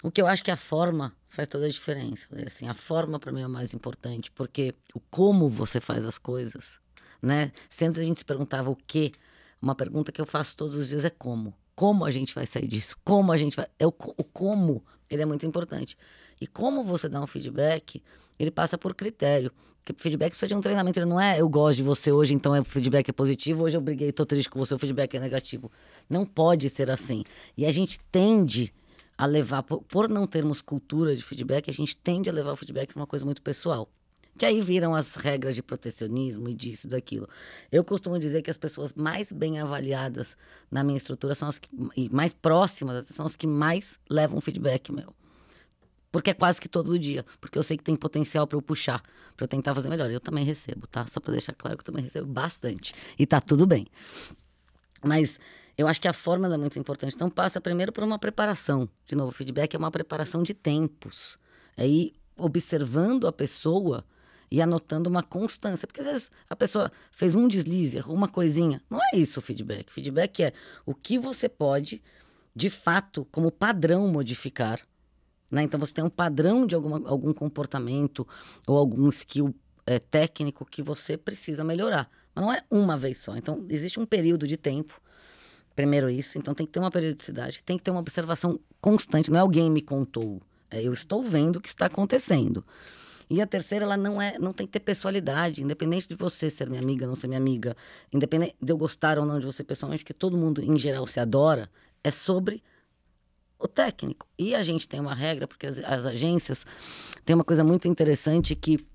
O que eu acho que a forma faz toda a diferença. Assim, a forma, para mim, é o mais importante, porque o como você faz as coisas, né? Se antes a gente se perguntava o quê, uma pergunta que eu faço todos os dias é como. Como a gente vai sair disso? Como a gente vai... o como, ele é muito importante. E como você dá um feedback, ele passa por critério. Porque feedback precisa de um treinamento, ele não é eu gosto de você hoje, então o feedback é positivo, hoje eu briguei, tô triste com você, o feedback é negativo. Não pode ser assim. E a gente tende a levar, por não termos cultura de feedback, a gente tende a levar o feedback para uma coisa muito pessoal. Que aí viram as regras de protecionismo e disso e daquilo. Eu costumo dizer que as pessoas mais bem avaliadas na minha estrutura são as que, e mais próximas são as que mais levam feedback meu. Porque é quase que todo dia. Porque eu sei que tem potencial para eu puxar, para eu tentar fazer melhor. Eu também recebo, tá? Só para deixar claro que eu também recebo bastante. E tá tudo bem. Mas eu acho que a forma é muito importante. Então passa primeiro por uma preparação. De novo, o feedback é uma preparação de tempos. É ir observando a pessoa e anotando uma constância. Porque às vezes a pessoa fez um deslize, errou uma coisinha. Não é isso o feedback. Feedback é o que você pode, de fato, como padrão, modificar. Né? Então, você tem um padrão de algum comportamento ou algum skill técnico que você precisa melhorar. Mas não é uma vez só. Então, existe um período de tempo. Primeiro isso. Então, tem que ter uma periodicidade. Tem que ter uma observação constante. Não é alguém me contou. Eu estou vendo o que está acontecendo. E a terceira, ela não tem que ter pessoalidade. Independente de você ser minha amiga, não ser minha amiga. Independente de eu gostar ou não de você pessoalmente, que todo mundo, em geral, se adora. É sobre... o técnico. E a gente tem uma regra, porque as agências têm uma coisa muito interessante que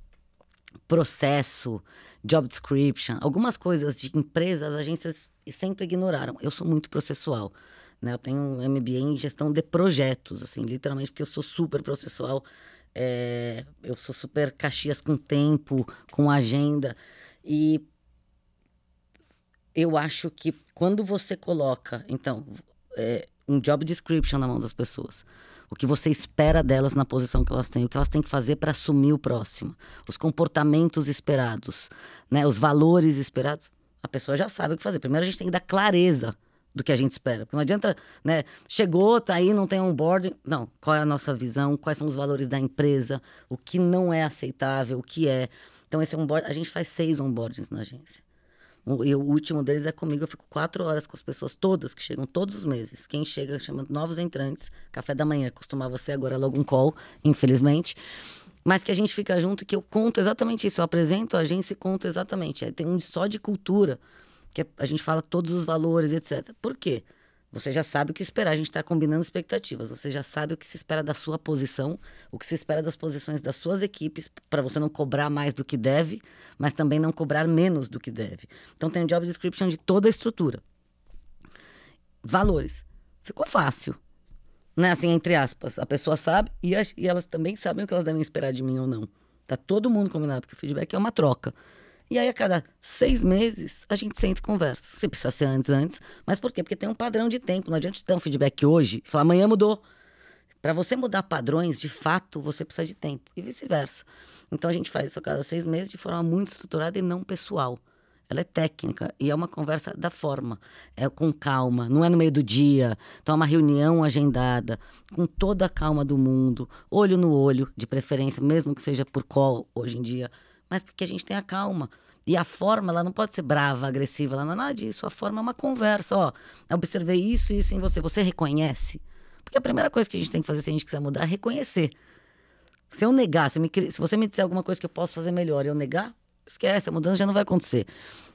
processo, job description, algumas coisas de empresa, as agências sempre ignoraram. Eu sou muito processual, né? Eu tenho um MBA em gestão de projetos, assim, literalmente, porque eu sou super processual. Eu sou super Caxias com tempo, com agenda. E eu acho que quando você coloca, então... um job description na mão das pessoas. O que você espera delas na posição que elas têm. O que elas têm que fazer para assumir o próximo. Os comportamentos esperados, né? Os valores esperados. A pessoa já sabe o que fazer. Primeiro a gente tem que dar clareza do que a gente espera. Porque não adianta, né? Chegou, tá aí, não tem onboarding. Não. Qual é a nossa visão? Quais são os valores da empresa? O que não é aceitável? O que é? Então esse onboarding, a gente faz 6 onboardings na agência. E o último deles é comigo, eu fico 4 horas com as pessoas todas, que chegam todos os meses. Quem chega chama novos entrantes, café da manhã, costumava ser agora logo um call, infelizmente. Mas que a gente fica junto, que eu conto exatamente isso, eu apresento a agência e conto exatamente. Aí tem um só de cultura, que a gente fala todos os valores, etc. Por quê? Você já sabe o que esperar, a gente está combinando expectativas. Você já sabe o que se espera da sua posição, o que se espera das posições das suas equipes, para você não cobrar mais do que deve, mas também não cobrar menos do que deve. Então tem um job description de toda a estrutura. Valores. Ficou fácil. Né? Assim, entre aspas. A pessoa sabe e elas também sabem o que elas devem esperar de mim ou não. Tá todo mundo combinado, porque o feedback é uma troca. E aí, a cada 6 meses, a gente senta e conversa. Se precisa ser antes. Mas por quê? Porque tem um padrão de tempo. Não adianta te dar um feedback hoje e falar, amanhã mudou. Para você mudar padrões, de fato, você precisa de tempo. E vice-versa. Então, a gente faz isso a cada 6 meses de forma muito estruturada e não pessoal. Ela é técnica e é uma conversa da forma. É com calma, não é no meio do dia. Então, é uma reunião agendada, com toda a calma do mundo. Olho no olho, de preferência, mesmo que seja por call hoje em dia. Mas porque a gente tem a calma. E a forma, ela não pode ser brava, agressiva, ela não é nada disso. A forma é uma conversa, ó. Eu observei isso e isso em você. Você reconhece? Porque a primeira coisa que a gente tem que fazer se a gente quiser mudar é reconhecer. Se eu negar, se você me disser alguma coisa que eu posso fazer melhor e eu negar, esquece, a mudança já não vai acontecer.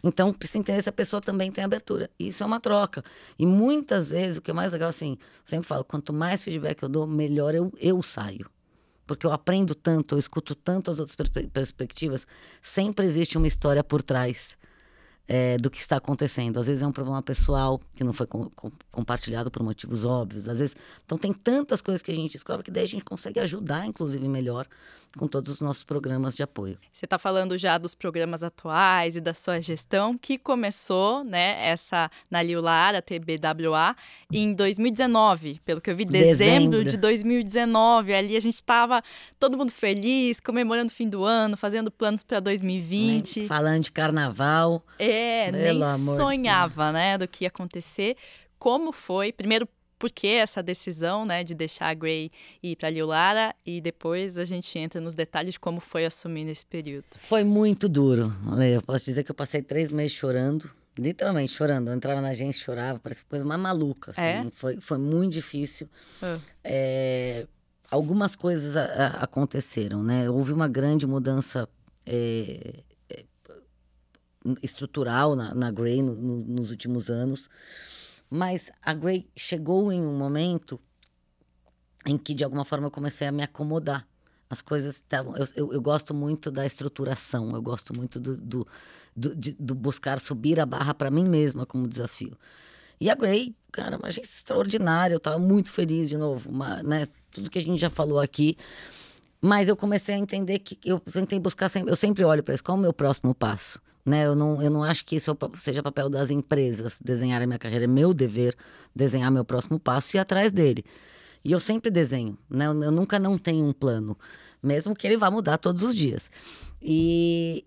Então, precisa entender se a pessoa também tem abertura. E isso é uma troca. E muitas vezes, o que é mais legal, assim, eu sempre falo, quanto mais feedback eu dou, melhor eu saio. Porque eu aprendo tanto, eu escuto tanto as outras perspectivas, sempre existe uma história por trás do que está acontecendo. Às vezes é um problema pessoal que não foi compartilhado por motivos óbvios. Às vezes, então tem tantas coisas que a gente descobre que daí a gente consegue ajudar, inclusive, melhor com todos os nossos programas de apoio. Você está falando já dos programas atuais e da sua gestão, que começou, né, na Liulara, TBWA, em 2019, pelo que eu vi, dezembro de 2019. Ali a gente estava todo mundo feliz, comemorando o fim do ano, fazendo planos para 2020. Falando de carnaval. Nem sonhava, né, do que ia acontecer. Como foi? Primeiro, por que essa decisão, né, de deixar a Grey ir para a Liulara, e depois a gente entra nos detalhes de como foi assumir nesse período. Foi muito duro. Eu posso dizer que eu passei 3 meses chorando, literalmente chorando. Eu entrava na agência e chorava, parecia coisa mais maluca. Assim. Foi muito difícil. Algumas coisas aconteceram, né? Houve uma grande mudança estrutural na Grey nos últimos anos. Mas a Grey chegou em um momento em que, de alguma forma, eu comecei a me acomodar. As coisas estavam... Eu gosto muito da estruturação, eu gosto muito do buscar subir a barra para mim mesma como desafio. E a Grey, cara, uma agência extraordinária, eu estava muito feliz de novo, né? Tudo que a gente já falou aqui. Mas eu comecei a entender que eu tentei buscar... Eu sempre olho para isso, qual é o meu próximo passo? Né? Eu não acho que isso seja papel das empresas, desenhar a minha carreira. É meu dever desenhar meu próximo passo e ir atrás dele. E eu sempre desenho, né? Eu nunca não tenho um plano, mesmo que ele vá mudar todos os dias. E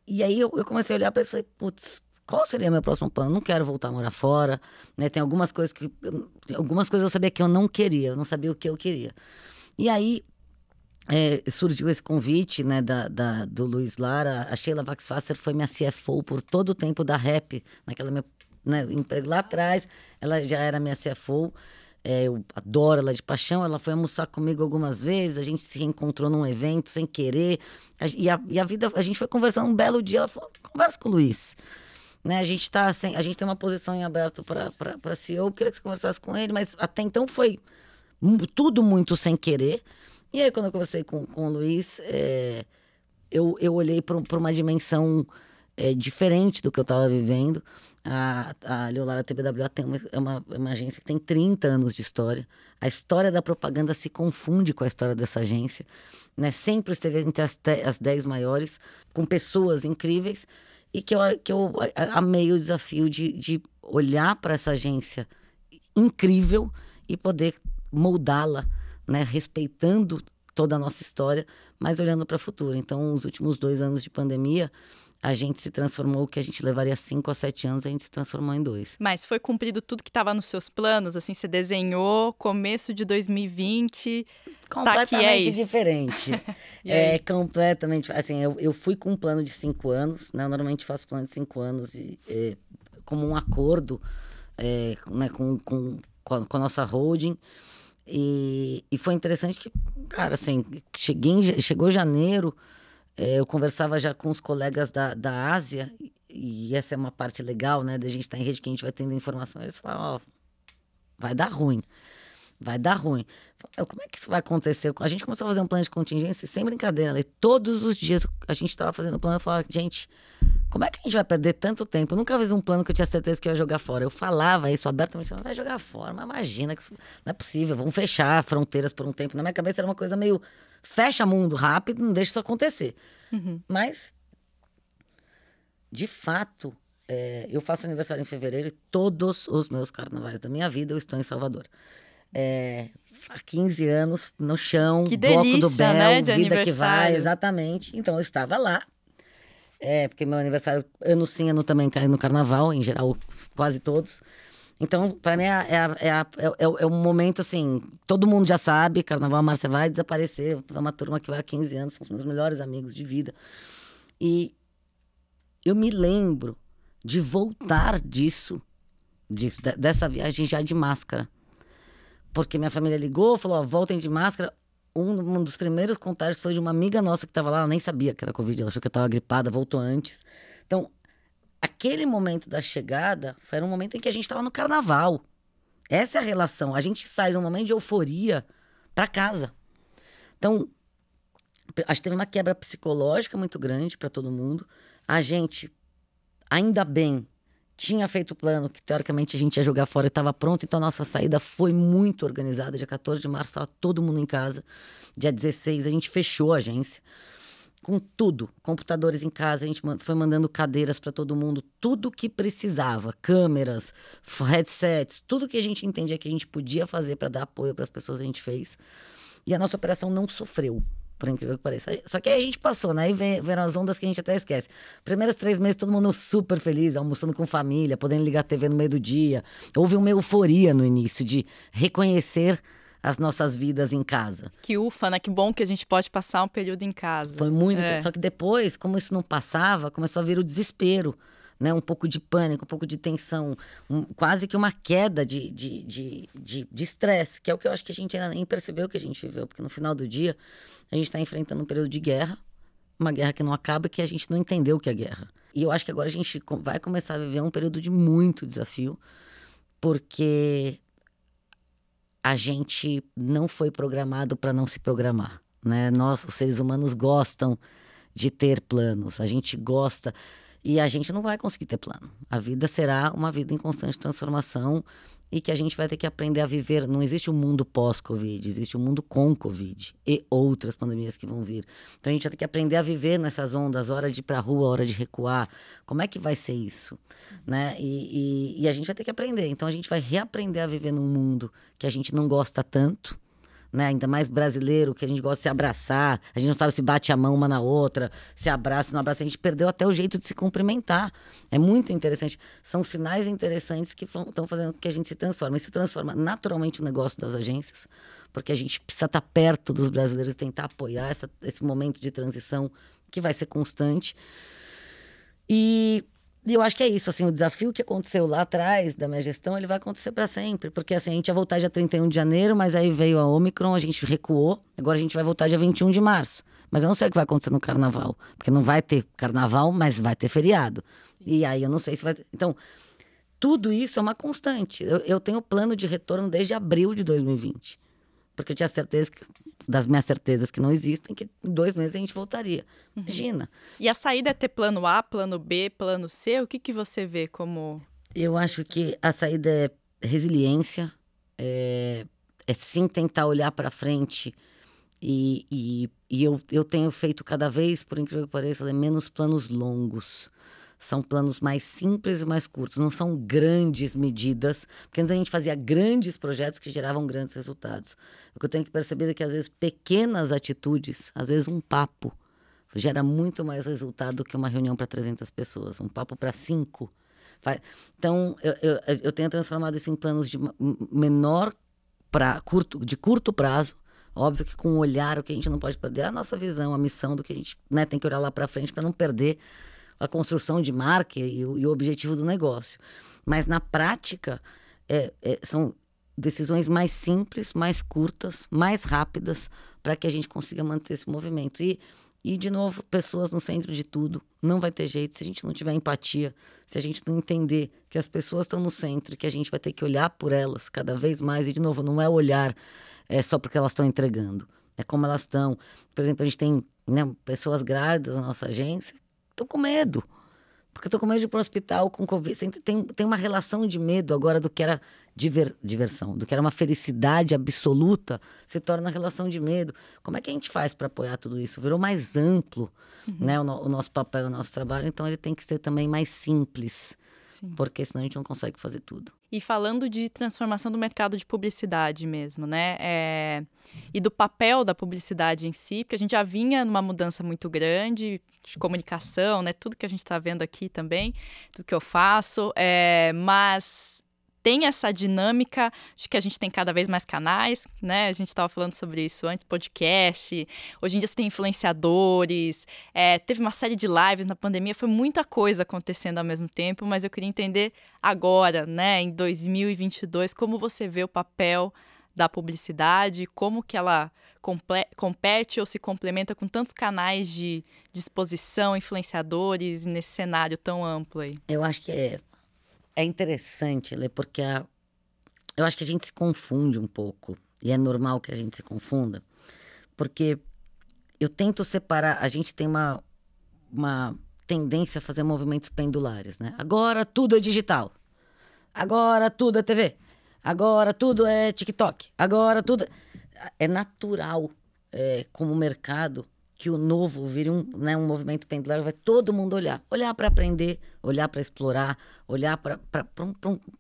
aí eu comecei a olhar para isso e falei, putz, qual seria meu próximo plano? Eu não quero voltar a morar fora, né? Tem algumas coisas eu sabia que eu não queria, eu não sabia o que eu queria. E aí surgiu esse convite, né, do Luiz Lara. A Sheila Waxfasser foi minha CFO por todo o tempo da Rap, naquela minha, né, emprego lá atrás. Ela já era minha CFO. Eu adoro ela de paixão. Ela foi almoçar comigo algumas vezes. A gente se reencontrou num evento sem querer. E a vida, a gente foi conversando um belo dia. Ela falou: conversa com o Luiz. Né, a gente tem uma posição em aberto para CEO. Eu queria que você conversasse com ele, mas até então foi tudo muito sem querer. E aí, quando eu conversei com o Luiz, eu olhei para uma dimensão diferente do que eu estava vivendo. A Liulara TBWA é uma agência que tem 30 anos de história. A história da propaganda se confunde com a história dessa agência. Né? Sempre esteve entre as 10 maiores, com pessoas incríveis. E que eu amei o desafio de olhar para essa agência incrível e poder moldá-la, né, respeitando toda a nossa história, mas olhando para o futuro. Então, os últimos 2 anos de pandemia, a gente se transformou, o que a gente levaria 5 a 7 anos, a gente se transformou em 2. Mas foi cumprido tudo que estava nos seus planos? Assim, você desenhou começo de 2020... Completamente diferente. Completamente... Assim, eu fui com um plano de 5 anos, né? Eu normalmente faço plano de 5 anos como um acordo né, com a nossa holding. E foi interessante que, cara, assim, chegou janeiro, eu conversava já com os colegas da Ásia, e essa é uma parte legal, né, da gente estar em rede, que a gente vai tendo informação, eles falaram, ó, vai dar ruim. Como é que isso vai acontecer? A gente começou a fazer um plano de contingência, sem brincadeira, né? Todos os dias a gente estava fazendo plano, eu falava, gente, como é que a gente vai perder tanto tempo? Eu nunca fiz um plano que eu tinha certeza que eu ia jogar fora. Eu falava isso abertamente, vai jogar fora, mas imagina que isso não é possível, vamos fechar fronteiras por um tempo. Na minha cabeça era uma coisa meio, fecha mundo rápido, não deixa isso acontecer. Uhum. Mas, de fato, eu faço aniversário em fevereiro e todos os meus carnavais da minha vida eu estou em Salvador. Há 15 anos, no chão, que delícia, bloco do Bel, né, de vida que vai, exatamente. Então, eu estava lá. Porque meu aniversário, ano sim, ano também cai no carnaval, em geral, quase todos. Então, para mim, é um momento, assim, todo mundo já sabe, carnaval, a Márcia vai desaparecer. É uma turma que vai há 15 anos, são os meus melhores amigos de vida. E eu me lembro de voltar dessa viagem já de máscara. Porque minha família ligou, falou, ó, voltem de máscara. Um dos primeiros contágios foi de uma amiga nossa que estava lá, ela nem sabia que era Covid, ela achou que eu estava gripada, voltou antes. Então, aquele momento da chegada foi um momento em que a gente estava no carnaval. Essa é a relação. A gente sai de um momento de euforia para casa. Então, acho que teve uma quebra psicológica muito grande para todo mundo. A gente, ainda bem, tinha feito o plano que teoricamente a gente ia jogar fora e estava pronto. Então, a nossa saída foi muito organizada. Dia 14 de março estava todo mundo em casa. Dia 16 a gente fechou a agência. Com tudo, computadores em casa, a gente foi mandando cadeiras para todo mundo, tudo que precisava, câmeras, headsets, tudo que a gente entendia que a gente podia fazer para dar apoio para as pessoas, a gente fez. E a nossa operação não sofreu, por incrível que pareça. Só que aí a gente passou, né? Aí vieram as ondas que a gente até esquece. Primeiros 3 meses, todo mundo super feliz, almoçando com família, podendo ligar a TV no meio do dia. Houve uma euforia no início de reconhecer as nossas vidas em casa. Que ufa, né? Que bom que a gente pode passar um período em casa. Foi muito. Só que depois, como isso não passava, começou a vir o desespero, né? Um pouco de pânico, um pouco de tensão, quase que uma queda de estresse, que é o que eu acho que a gente ainda nem percebeu que a gente viveu, porque no final do dia a gente está enfrentando um período de guerra, uma guerra que não acaba e que a gente não entendeu o que é guerra. E eu acho que agora a gente vai começar a viver um período de muito desafio, porque a gente não foi programado para não se programar, né? Nós, os seres humanos, gostam de ter planos. A gente gosta e a gente não vai conseguir ter plano. A vida será uma vida em constante transformação e que a gente vai ter que aprender a viver. Não existe um mundo pós-Covid, existe um mundo com Covid e outras pandemias que vão vir. Então a gente vai ter que aprender a viver nessas ondas, hora de ir para a rua, hora de recuar. Como é que vai ser isso? Né? E a gente vai ter que aprender. Então a gente vai reaprender a viver num mundo que a gente não gosta tanto, né? Ainda mais brasileiro, que a gente gosta de se abraçar, a gente não sabe se bate a mão uma na outra, se abraça, se não abraça, a gente perdeu até o jeito de se cumprimentar. É muito interessante. São sinais interessantes que estão fazendo com que a gente se transforme. E se transforma naturalmente o negócio das agências, porque a gente precisa estar perto dos brasileiros e tentar apoiar esse momento de transição que vai ser constante. E eu acho que é isso, assim, o desafio que aconteceu lá atrás da minha gestão, ele vai acontecer para sempre, porque assim, a gente ia voltar dia 31 de janeiro, mas aí veio a Omicron, a gente recuou, agora a gente vai voltar dia 21 de março. Mas eu não sei o que vai acontecer no carnaval, porque não vai ter carnaval, mas vai ter feriado. E aí eu não sei se vai ter. Então, tudo isso é uma constante. Eu tenho plano de retorno desde abril de 2020, porque eu tinha certeza das minhas certezas que não existem, que em 2 meses a gente voltaria. Imagina. E a saída é ter plano A, plano B, plano C? O que você vê como... Eu acho que a saída é resiliência, é sim tentar olhar para frente e eu tenho feito cada vez, por incrível que pareça, menos planos longos. São planos mais simples e mais curtos, não são grandes medidas, porque antes a gente fazia grandes projetos que geravam grandes resultados. O que eu tenho que perceber é que, às vezes, pequenas atitudes, às vezes um papo, gera muito mais resultado do que uma reunião para 300 pessoas, um papo para 5. Então, eu tenho transformado isso em planos de menor de curto prazo. Óbvio que com o olhar, o que a gente não pode perder é a nossa visão, a missão do que a gente, né, tem que olhar lá para frente para não perder a construção de marca e o objetivo do negócio. Mas, na prática, são decisões mais simples, mais curtas, mais rápidas, para que a gente consiga manter esse movimento. E, de novo, pessoas no centro de tudo. Não vai ter jeito se a gente não tiver empatia, se a gente não entender que as pessoas estão no centro e que a gente vai ter que olhar por elas cada vez mais. E, de novo, não é olhar só porque elas estão entregando. É como elas estão. Por exemplo, a gente tem, né, pessoas grávidas na nossa agência. Estou com medo, porque estou com medo de ir para o hospital com Covid. Tem uma relação de medo agora do que era diversão, do que era uma felicidade absoluta, se torna relação de medo. Como é que a gente faz para apoiar tudo isso? Virou mais amplo, né, o nosso papel, o nosso trabalho, então ele tem que ser também mais simples. Sim. Porque senão a gente não consegue fazer tudo. E falando de transformação do mercado de publicidade mesmo, né? E do papel da publicidade em si, porque a gente já vinha numa mudança muito grande de comunicação, né? Tudo que a gente está vendo aqui também, tudo que eu faço, mas tem essa dinâmica de que a gente tem cada vez mais canais, né? A gente estava falando sobre isso antes, podcast. Hoje em dia você tem influenciadores, teve uma série de lives na pandemia, foi muita coisa acontecendo ao mesmo tempo, mas eu queria entender agora, né, em 2022, como você vê o papel da publicidade, como que ela compete ou se complementa com tantos canais de exposição, influenciadores, nesse cenário tão amplo aí. Eu acho que é interessante, Lê, porque eu acho que a gente se confunde um pouco, e é normal que a gente se confunda, porque eu tento separar, a gente tem uma tendência a fazer movimentos pendulares, né? Agora tudo é digital, agora tudo é TV, agora tudo é TikTok, agora tudo... É natural, como mercado, que o novo vire um movimento pendular, vai todo mundo olhar para aprender, olhar para explorar, olhar para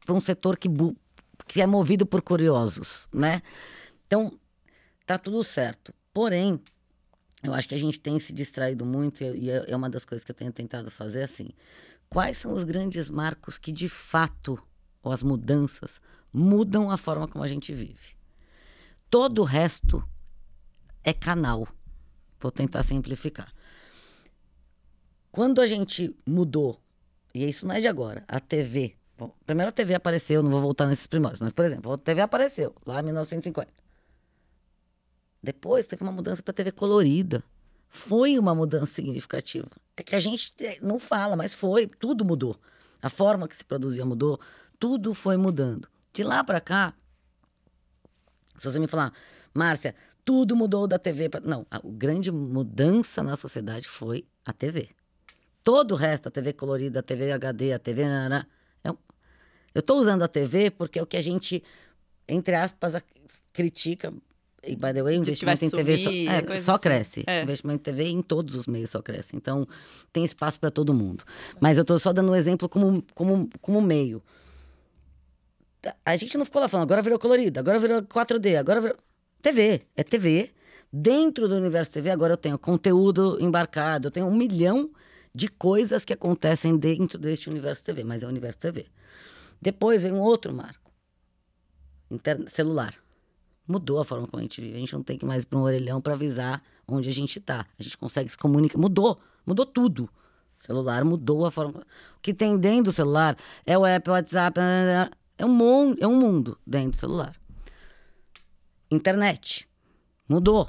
um setor que é movido por curiosos, né? Então, tá tudo certo. Porém, eu acho que a gente tem se distraído muito, e é uma das coisas que eu tenho tentado fazer, assim, quais são os grandes marcos que, de fato, ou as mudanças, mudam a forma como a gente vive. Todo o resto é canal. Vou tentar simplificar. Quando a gente mudou, e isso não é de agora, a TV... Bom, primeiro a TV apareceu, não vou voltar nesses primórdios, mas, por exemplo, a TV apareceu lá em 1950. Depois teve uma mudança para a TV colorida. Foi uma mudança significativa. É que a gente não fala, mas foi. Tudo mudou. A forma que se produzia mudou. Tudo foi mudando. De lá para cá, se você me falar, Márcia, tudo mudou da TV para... Não, a grande mudança na sociedade foi a TV. Todo o resto, a TV colorida, a TV HD, a TV... Eu estou usando a TV porque é o que a gente, entre aspas, critica. E, by the way, o investimento em TV só cresce. O investimento em TV em todos os meios só cresce. Então, tem espaço para todo mundo. Mas eu estou só dando um exemplo como meio. A gente não ficou lá falando, agora virou colorido, agora virou 4D, agora virou... TV, é TV. Dentro do universo TV, agora eu tenho conteúdo embarcado, eu tenho 1 milhão de coisas que acontecem dentro deste universo TV, mas é o universo TV. Depois vem um outro marco. Celular. Mudou a forma como a gente vive. A gente não tem que ir mais para um orelhão para avisar onde a gente está. A gente consegue se comunicar. Mudou tudo. O celular mudou a forma... O que tem dentro do celular é o app, o WhatsApp... É um mundo dentro do celular. Internet. Mudou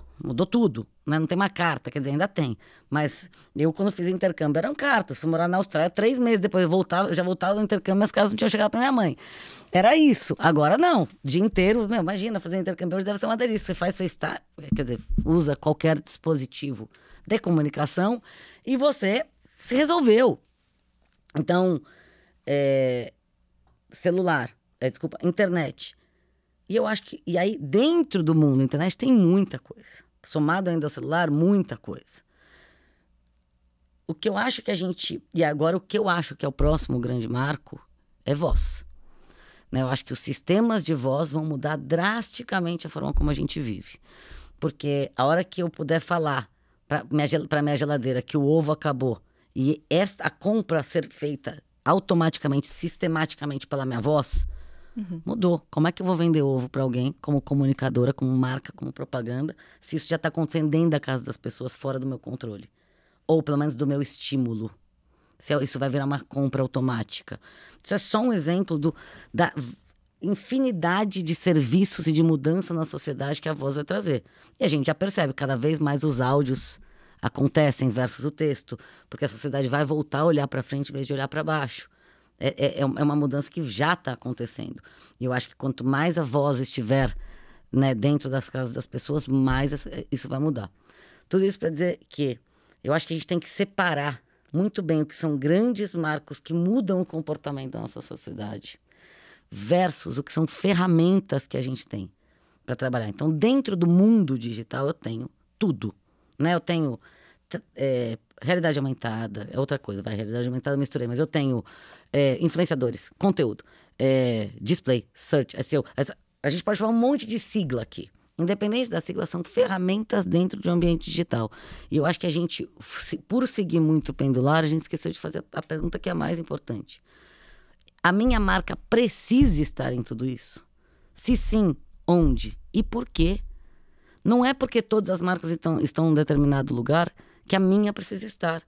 tudo. Né? Não tem uma carta, quer dizer, ainda tem. Mas eu, quando fiz intercâmbio, eram cartas. Fui morar na Austrália 3 meses depois. Eu já voltava do intercâmbio, minhas casas não tinham chegado para minha mãe. Era isso. Agora não. O dia inteiro, imagina, fazer intercâmbio hoje deve ser uma delícia. Você faz quer dizer, usa qualquer dispositivo de comunicação e você se resolveu. Então, celular, internet. E eu acho que... E aí, dentro do mundo da internet, tem muita coisa. Somado ainda ao celular, muita coisa. O que eu acho que a gente... E agora, o que eu acho que é o próximo grande marco é voz. Né? Eu acho que os sistemas de voz vão mudar drasticamente a forma como a gente vive. Porque a hora que eu puder falar para minha geladeira que o ovo acabou e a compra ser feita automaticamente, sistematicamente pela minha voz... Mudou. Como é que eu vou vender ovo para alguém, como comunicadora, como marca, como propaganda, se isso já está acontecendo dentro da casa das pessoas, fora do meu controle? Ou pelo menos do meu estímulo. Se isso vai virar uma compra automática. Isso é só um exemplo da infinidade de serviços e de mudança na sociedade que a voz vai trazer. E a gente já percebe, cada vez mais os áudios acontecem versus o texto, porque a sociedade vai voltar a olhar para frente em vez de olhar para baixo. É uma mudança que já está acontecendo. E eu acho que quanto mais a voz estiver, né, dentro das casas das pessoas, mais isso vai mudar. Tudo isso para dizer que eu acho que a gente tem que separar muito bem o que são grandes marcos que mudam o comportamento da nossa sociedade versus o que são ferramentas que a gente tem para trabalhar. Então, dentro do mundo digital, eu tenho tudo. Né? Eu tenho... realidade aumentada, é outra coisa, realidade aumentada eu misturei, mas eu tenho influenciadores, conteúdo, display, search, SEO. A gente pode falar um monte de sigla aqui. Independente da sigla, são ferramentas dentro de um ambiente digital. E eu acho que a gente, por seguir muito pendular, a gente esqueceu de fazer a pergunta que é a mais importante. a minha marca precisa estar em tudo isso? Se sim, onde e por quê? Não é porque todas as marcas estão em um determinado lugar que a minha precisa estar.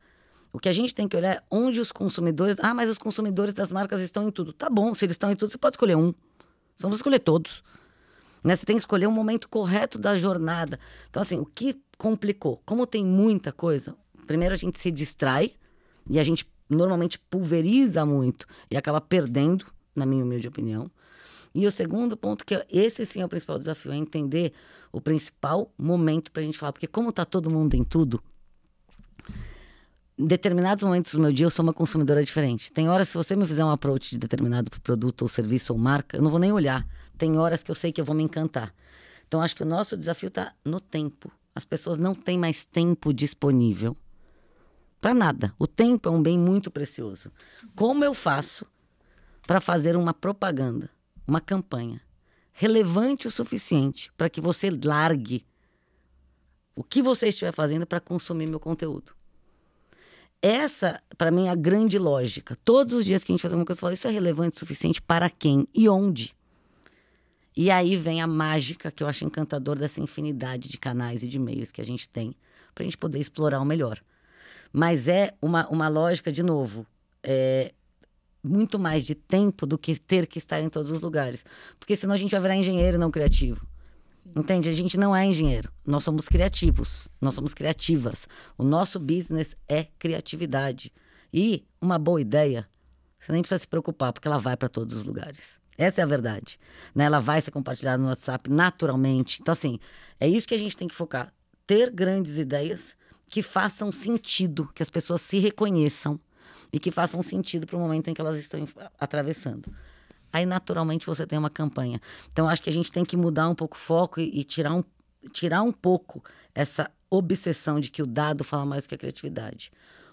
O que a gente tem que olhar é onde os consumidores... mas os consumidores das marcas estão em tudo. Tá bom, se eles estão em tudo, você pode escolher um. Você não vai escolher todos. Né? Você tem que escolher um momento correto da jornada. Então, assim, o que complicou? Como tem muita coisa, primeiro a gente se distrai e a gente normalmente pulveriza muito e acaba perdendo, na minha humilde opinião. E o segundo ponto, que esse sim é o principal desafio, é entender o principal momento para a gente falar. Porque como está todo mundo em tudo, em determinados momentos do meu dia eu sou uma consumidora diferente. Tem horas, se você me fizer um approach de determinado produto ou serviço ou marca, eu não vou nem olhar. Tem horas que eu sei que eu vou me encantar. Então acho que o nosso desafio está no tempo. As pessoas não têm mais tempo disponível para nada. O tempo é um bem muito precioso. Como eu faço para fazer uma propaganda, uma campanha relevante o suficiente para que você largue o que você estiver fazendo para consumir meu conteúdo? Essa, para mim, é a grande lógica. Todos os dias que a gente faz alguma coisa, eu falo, isso é relevante o suficiente para quem e onde? E aí vem a mágica que eu acho encantador dessa infinidade de canais e de meios que a gente tem para a gente poder explorar o melhor. Mas é uma lógica, de novo, muito mais de tempo do que ter que estar em todos os lugares. Porque senão a gente vai virar engenheiro e não criativo. Entende? A gente não é engenheiro. Nós somos criativos. Nós somos criativas. O nosso business é criatividade. E uma boa ideia, você nem precisa se preocupar, porque ela vai para todos os lugares. Essa é a verdade. Né? Ela vai ser compartilhada no WhatsApp naturalmente. Então, assim, é isso que a gente tem que focar. Ter grandes ideias que façam sentido, que as pessoas se reconheçam e que façam sentido para o momento em que elas estão atravessando. Aí, naturalmente, você tem uma campanha. Então, acho que a gente tem que mudar um pouco o foco e tirar um pouco essa obsessão de que o dado fala mais que a criatividade.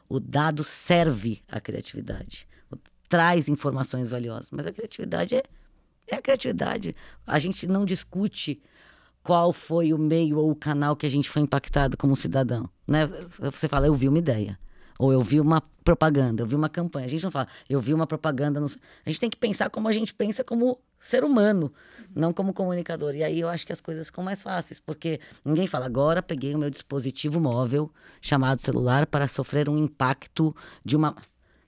O dado serve à criatividade, traz informações valiosas. Mas a criatividade é a criatividade. A gente não discute qual foi o meio ou o canal que a gente foi impactado como cidadão. Né? Você fala, eu vi uma ideia. Ou eu vi uma propaganda, eu vi uma campanha. A gente não fala, eu vi uma propaganda. A gente tem que pensar como a gente pensa como ser humano, não como comunicador. E aí eu acho que as coisas ficam mais fáceis, porque ninguém fala, agora peguei o meu dispositivo móvel, chamado celular, para sofrer um impacto de uma...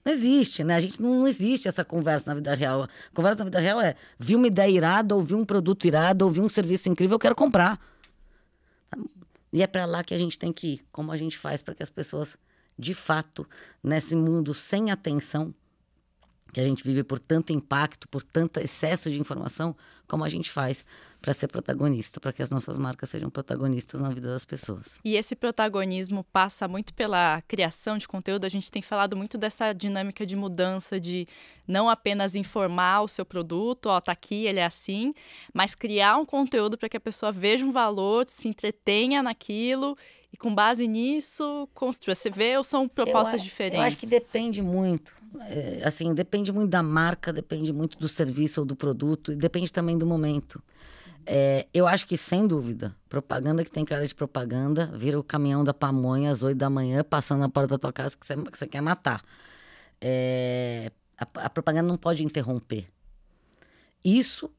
Não existe, né? A gente não existe essa conversa na vida real. A conversa na vida real é, vi uma ideia irada, ou vi um produto irado, ou vi um serviço incrível, eu quero comprar. E é para lá que a gente tem que ir. Como a gente faz para que as pessoas... de fato, nesse mundo sem atenção, que a gente vive por tanto impacto, por tanto excesso de informação, como a gente faz para ser protagonista, para que as nossas marcas sejam protagonistas na vida das pessoas. E esse protagonismo passa muito pela criação de conteúdo. A gente tem falado muito dessa dinâmica de mudança, de não apenas informar o seu produto, ó, tá aqui, ele é assim, mas criar um conteúdo para que a pessoa veja um valor, se entretenha naquilo e com base nisso construa. Você vê ou são propostas diferentes? Eu acho que depende muito. Assim, depende muito da marca, depende muito do serviço ou do produto e depende também do momento. Eu acho que, sem dúvida, propaganda que tem cara de propaganda vira o caminhão da pamonha às 8 da manhã, passando na porta da tua casa que você quer matar. A propaganda não pode interromper. Isso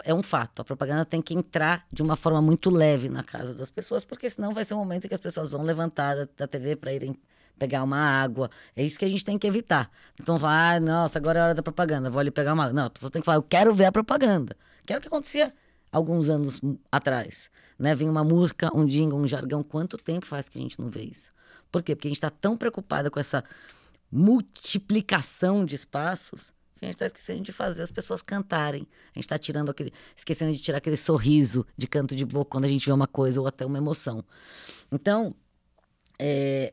é um fato. A propaganda tem que entrar de uma forma muito leve na casa das pessoas, porque senão vai ser um momento em que as pessoas vão levantar da TV para irem pegar uma água. É isso que a gente tem que evitar. Então, vai, nossa, agora é a hora da propaganda, vou ali pegar uma água. Não, a pessoa tem que falar, eu quero ver a propaganda. Que era o que acontecia alguns anos atrás. Né? Vinha uma música, um jingle, um jargão. Quanto tempo faz que a gente não vê isso? Por quê? Porque a gente está tão preocupada com essa multiplicação de espaços que a gente está esquecendo de fazer as pessoas cantarem. A gente está esquecendo de tirar aquele sorriso de canto de boca quando a gente vê uma coisa ou até uma emoção. Então,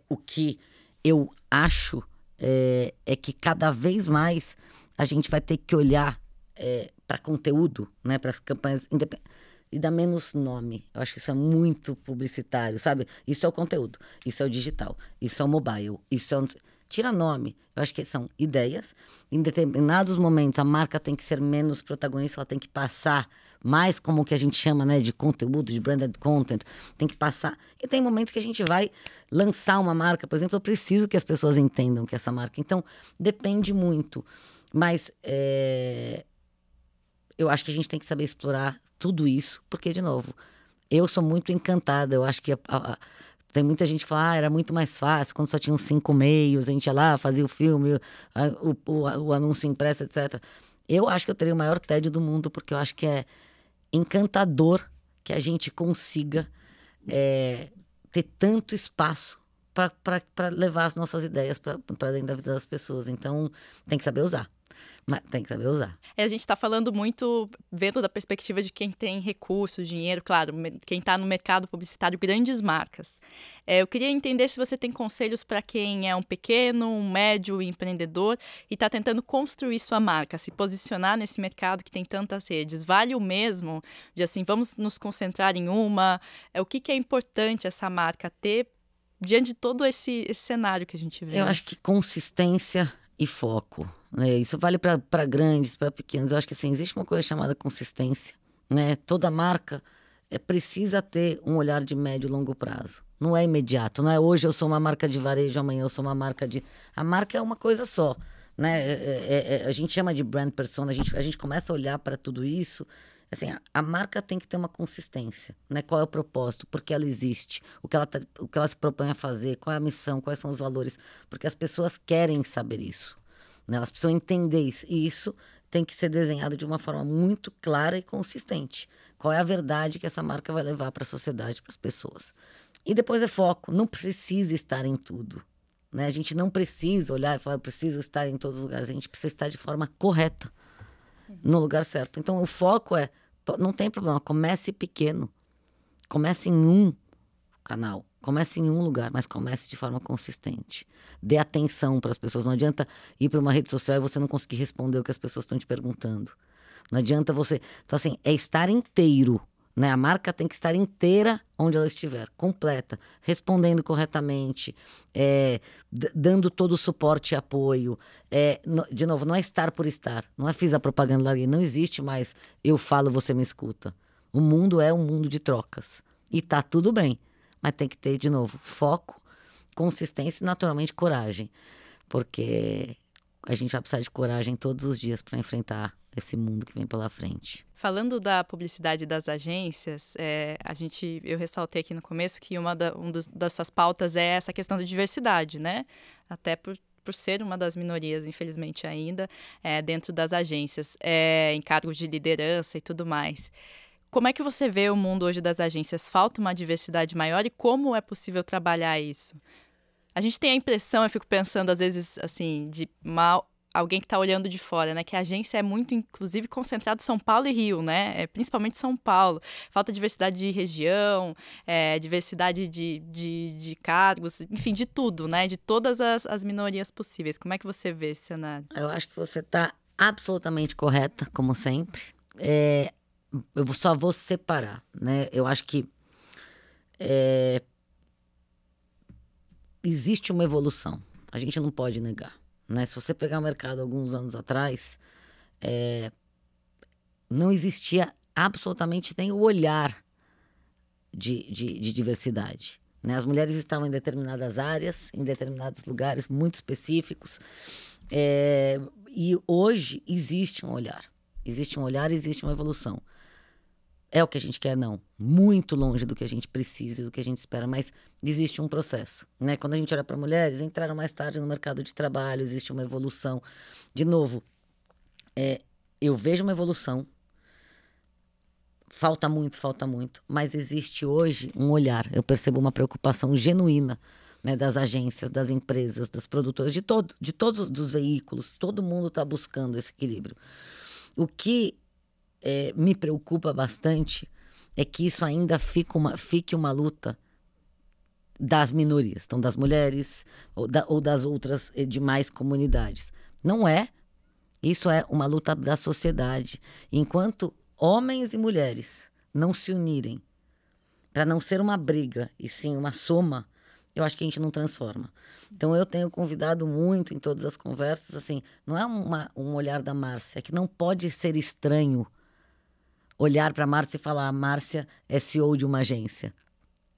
o que eu acho é que cada vez mais a gente vai ter que olhar para conteúdo, né, para as campanhas e dar menos nome. Eu acho que isso é muito publicitário, sabe? Isso é o conteúdo, isso é o digital, isso é o mobile, isso é tira nome. Eu acho que são ideias. Em determinados momentos, a marca tem que ser menos protagonista, ela tem que passar mais como o que a gente chama, né, de conteúdo, de branded content. Tem que passar. E tem momentos que a gente vai lançar uma marca, por exemplo, eu preciso que as pessoas entendam que essa marca. Então, depende muito. Mas eu acho que a gente tem que saber explorar tudo isso, porque, de novo, eu sou muito encantada. Eu acho que tem muita gente que fala, era muito mais fácil, quando só tinham 5 meios, a gente ia lá, fazia o filme, o anúncio impresso, etc. Eu acho que eu teria o maior tédio do mundo, porque eu acho que é encantador que a gente consiga ter tanto espaço para levar as nossas ideias para dentro da vida das pessoas. Então, tem que saber usar. Mas tem que saber usar. A gente está falando muito, vendo da perspectiva de quem tem recursos, dinheiro, claro, quem está no mercado publicitário, grandes marcas. Eu queria entender se você tem conselhos para quem é um pequeno, um médio empreendedor e está tentando construir sua marca, se posicionar nesse mercado que tem tantas redes. Vale o mesmo de assim, vamos nos concentrar em uma? O que é importante essa marca ter diante de todo esse cenário que a gente vê? Eu acho que consistência e foco, né? Isso vale para grandes, para pequenos. Eu acho que assim, existe uma coisa chamada consistência, né? Toda marca precisa ter um olhar de médio e longo prazo. Não é imediato, não é hoje eu sou uma marca de varejo, amanhã eu sou uma marca de... A marca é uma coisa só, né? A gente chama de brand persona, a gente começa a olhar para tudo isso. Assim, a marca tem que ter uma consistência, né? Qual é o propósito, por que ela existe, o que ela se propõe a fazer, qual é a missão, quais são os valores, porque as pessoas querem saber isso, né? Elas precisam entender isso, e isso tem que ser desenhado de uma forma muito clara e consistente. Qual é a verdade que essa marca vai levar para a sociedade, para as pessoas. E depois é foco, não precisa estar em tudo, né? A gente não precisa olhar e falar, eu preciso estar em todos os lugares, a gente precisa estar de forma correta, no lugar certo. Então, o foco não tem problema, comece pequeno. Comece em um canal, comece em um lugar, mas comece de forma consistente. Dê atenção para as pessoas. Não adianta ir para uma rede social e você não conseguir responder o que as pessoas estão te perguntando. Não adianta você... Então, assim, é estar inteiro, né? A marca tem que estar inteira onde ela estiver, completa, respondendo corretamente, dando todo o suporte e apoio. De novo, não é estar por estar, não é fiz a propaganda, larguei. Não existe mais eu falo, você me escuta. O mundo é um mundo de trocas. E tá tudo bem, mas tem que ter, de novo, foco, consistência e, naturalmente, coragem. Porque a gente vai precisar de coragem todos os dias para enfrentar esse mundo que vem pela frente. Falando da publicidade das agências, eu ressaltei aqui no começo que das suas pautas é essa questão da diversidade, né? Até por ser uma das minorias, infelizmente ainda, dentro das agências, em cargos de liderança e tudo mais. Como é que você vê o mundo hoje das agências? Falta uma diversidade maior e como é possível trabalhar isso? A gente tem a impressão, eu fico pensando às vezes, assim, de alguém que está olhando de fora, né? Que a agência é muito, inclusive, concentrada em São Paulo e Rio, né? Principalmente São Paulo. Falta diversidade de região, diversidade de cargos, enfim, de tudo, né? De todas as minorias possíveis. Como é que você vê esse cenário? Eu acho que você está absolutamente correta, como sempre. Eu só vou separar, né? Eu acho que existe uma evolução. A gente não pode negar, né? Se você pegar o mercado alguns anos atrás, não existia absolutamente nem o olhar de diversidade, né? As mulheres estavam em determinadas áreas, em determinados lugares muito específicos. E hoje existe um olhar. Existe um olhar, existe uma evolução. É o que a gente quer? Não. Muito longe do que a gente precisa, do que a gente espera, mas existe um processo, né? Quando a gente olha para mulheres, entraram mais tarde no mercado de trabalho, existe uma evolução. De novo, eu vejo uma evolução, falta muito, mas existe hoje um olhar. Eu percebo uma preocupação genuína, né, das agências, das empresas, das produtoras, de todos os veículos. Todo mundo está buscando esse equilíbrio. O que me preocupa bastante é que isso ainda fique uma luta das minorias, então das mulheres ou das outras demais comunidades. Não é. Isso é uma luta da sociedade. Enquanto homens e mulheres não se unirem para não ser uma briga e sim uma soma, eu acho que a gente não transforma. Então, eu tenho convidado muito em todas as conversas, assim, não é um olhar da Márcia, é que não pode ser estranho olhar para a Márcia e falar, a Márcia é CEO de uma agência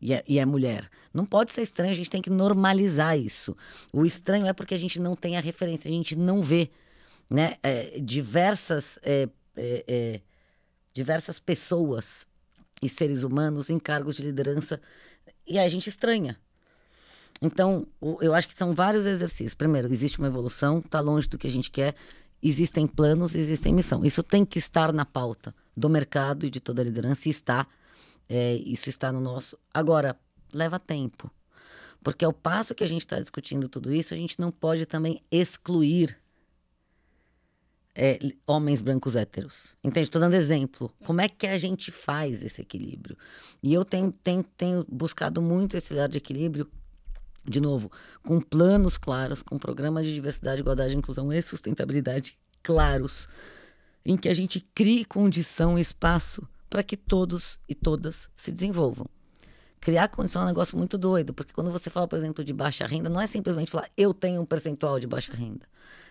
e é mulher. Não pode ser estranho, a gente tem que normalizar isso. O estranho é porque a gente não tem a referência, a gente não vê. né? Diversas pessoas e seres humanos em cargos de liderança, e aí a gente estranha. Então, eu acho que são vários exercícios. Primeiro, existe uma evolução, está longe do que a gente quer, existem planos, existem missão. Isso tem que estar na pauta do mercado e de toda a liderança, e está. Isso está no nosso. Agora, leva tempo. Porque ao passo que a gente está discutindo tudo isso, a gente não pode também excluir homens brancos héteros. Entende? Estou dando exemplo. Como é que a gente faz esse equilíbrio? E eu tenho buscado muito esse lado de equilíbrio, de novo, com planos claros, com programas de diversidade, igualdade, inclusão e sustentabilidade claros, em que a gente crie condição e espaço para que todos e todas se desenvolvam. Criar condição é um negócio muito doido, porque quando você fala, por exemplo, de baixa renda, não é simplesmente falar, eu tenho um percentual de baixa renda.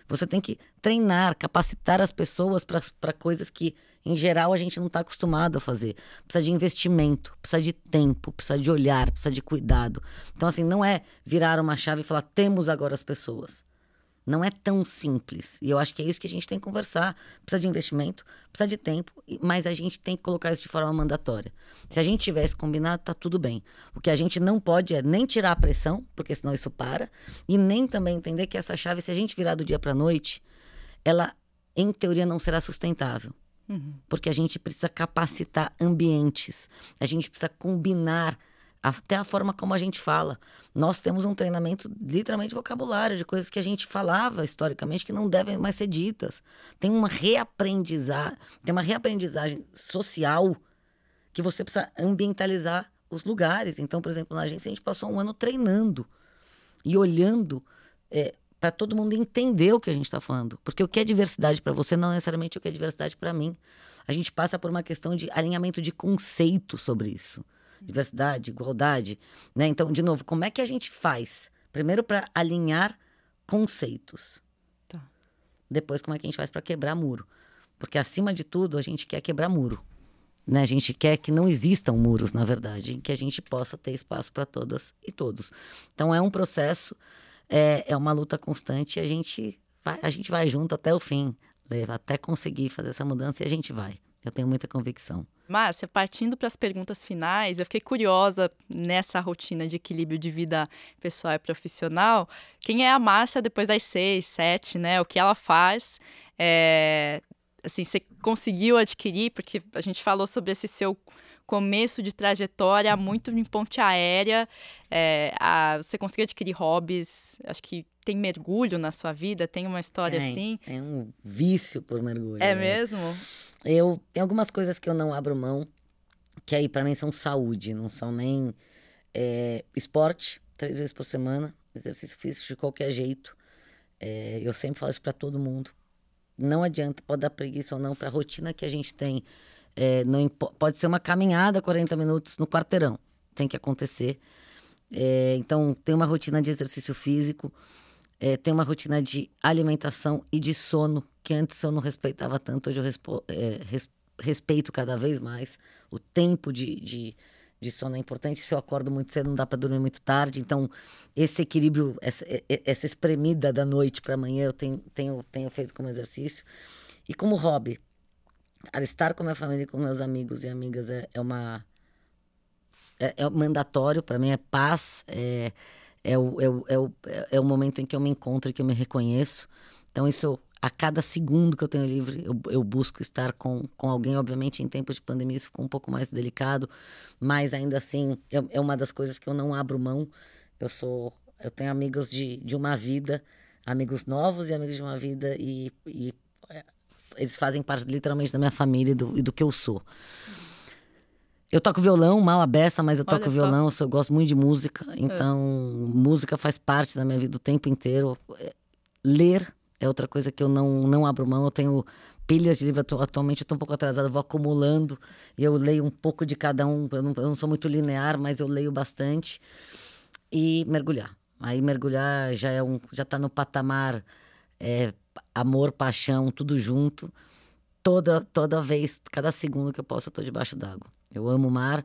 Você tem que treinar, capacitar as pessoas para coisas que, em geral, a gente não está acostumado a fazer. Precisa de investimento, precisa de tempo, precisa de olhar, precisa de cuidado. Então, assim, não é virar uma chave e falar, temos agora as pessoas. Não é tão simples. E eu acho que é isso que a gente tem que conversar. Precisa de investimento, precisa de tempo, mas a gente tem que colocar isso de forma mandatória. Se a gente tivesse combinado, tá tudo bem. O que a gente não pode é nem tirar a pressão, porque senão isso para, e nem também entender que essa chave, se a gente virar do dia para a noite, ela, em teoria, não será sustentável. Porque a gente precisa capacitar ambientes, a gente precisa combinar até a forma como a gente fala. Nós temos um treinamento, literalmente, vocabulário, de coisas que a gente falava historicamente que não devem mais ser ditas. Tem uma reaprendizagem social que você precisa ambientalizar os lugares. Então, por exemplo, na agência a gente passou um ano treinando e olhando para todo mundo entender o que a gente está falando. Porque o que é diversidade para você não é necessariamente o que é diversidade para mim. A gente passa por uma questão de alinhamento de conceito sobre isso. Diversidade, igualdade, né? Então, de novo, como é que a gente faz? Primeiro, para alinhar conceitos. Tá. Depois, como é que a gente faz para quebrar muro? Porque, acima de tudo, a gente quer quebrar muro, né? A gente quer que não existam muros, na verdade, que a gente possa ter espaço para todas e todos. Então, é um processo, é uma luta constante, e a gente vai junto até o fim, até conseguir fazer essa mudança, e a gente vai. Eu tenho muita convicção. Márcia, partindo para as perguntas finais, eu fiquei curiosa nessa rotina de equilíbrio de vida pessoal e profissional. Quem é a Márcia depois das 6, 7, né? O que ela faz? Assim, você conseguiu adquirir, porque a gente falou sobre esse seu começo de trajetória muito em ponte aérea. Você conseguiu adquirir hobbies? Acho que tem mergulho na sua vida? Tem uma história assim? Tem um vício por mergulho. É mesmo? Eu tenho algumas coisas que eu não abro mão, que aí para mim são saúde, não são nem esporte, 3 vezes por semana, exercício físico de qualquer jeito. Eu sempre falo isso para todo mundo. Não adianta, pode dar preguiça ou não, para a rotina que a gente tem. Pode ser uma caminhada 40 minutos no quarteirão, tem que acontecer. Então, tem uma rotina de exercício físico, tem uma rotina de alimentação e de sono, que antes eu não respeitava tanto, hoje eu respeito cada vez mais. O tempo de sono é importante. Se eu acordo muito cedo, não dá para dormir muito tarde. Então, esse equilíbrio, essa espremida da noite para amanhã, eu tenho feito como exercício. E como hobby, estar com a minha família e com meus amigos e amigas é mandatório, para mim é paz, é o momento em que eu me encontro e que eu me reconheço. Então, isso, a cada segundo que eu tenho livre, eu busco estar com alguém. Obviamente, em tempos de pandemia, isso ficou um pouco mais delicado, mas ainda assim, é uma das coisas que eu não abro mão. Eu tenho amigos de uma vida, amigos novos e amigos de uma vida, e eles fazem parte literalmente da minha família e do que eu sou. Eu toco violão, mal a beça, mas eu toco violão, eu gosto muito de música, então música faz parte da minha vida o tempo inteiro. Ler é outra coisa que eu não abro mão. Eu tenho pilhas de livro, atualmente eu estou um pouco atrasada, eu vou acumulando, e eu leio um pouco de cada um. Eu não sou muito linear, mas eu leio bastante. E mergulhar. Aí mergulhar já está no patamar amor, paixão, tudo junto. Toda vez, cada segundo que eu posso, eu estou debaixo d'água. Eu amo o mar,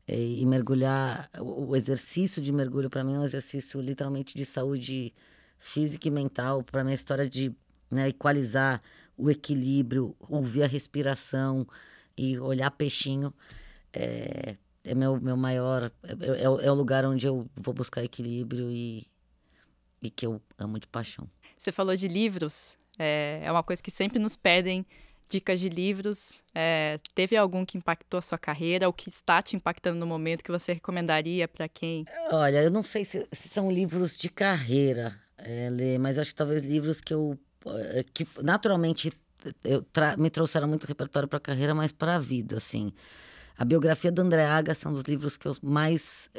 e mergulhar, o exercício de mergulho para mim é um exercício literalmente de saúde física e mental. Para mim, a história de né? Equalizar o equilíbrio, ouvir a respiração e olhar peixinho. É meu maior... É o lugar onde eu vou buscar equilíbrio e que eu amo de paixão. Você falou de livros, é uma coisa que sempre nos pedem, dicas de livros. Teve algum que impactou a sua carreira, ou que está te impactando no momento, que você recomendaria para quem? Olha, eu não sei se são livros de carreira, Lê, mas acho que talvez livros que naturalmente me trouxeram muito repertório para a carreira, mas para a vida, assim. A biografia do André Agassi é um dos livros que eu mais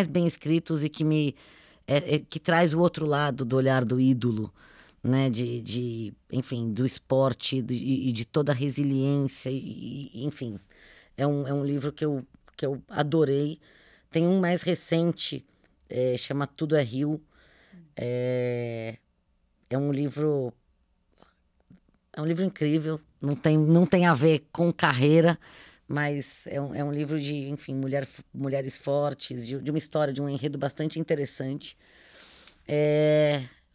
bem escritos e que traz o outro lado do olhar do ídolo, né? Enfim, do esporte e de toda a resiliência, enfim. É um livro que eu adorei. Tem um mais recente, chama Tudo é Rio. É um livro incrível, não tem a ver com carreira, mas é um livro de, enfim, mulheres fortes, de uma história, de um enredo bastante interessante.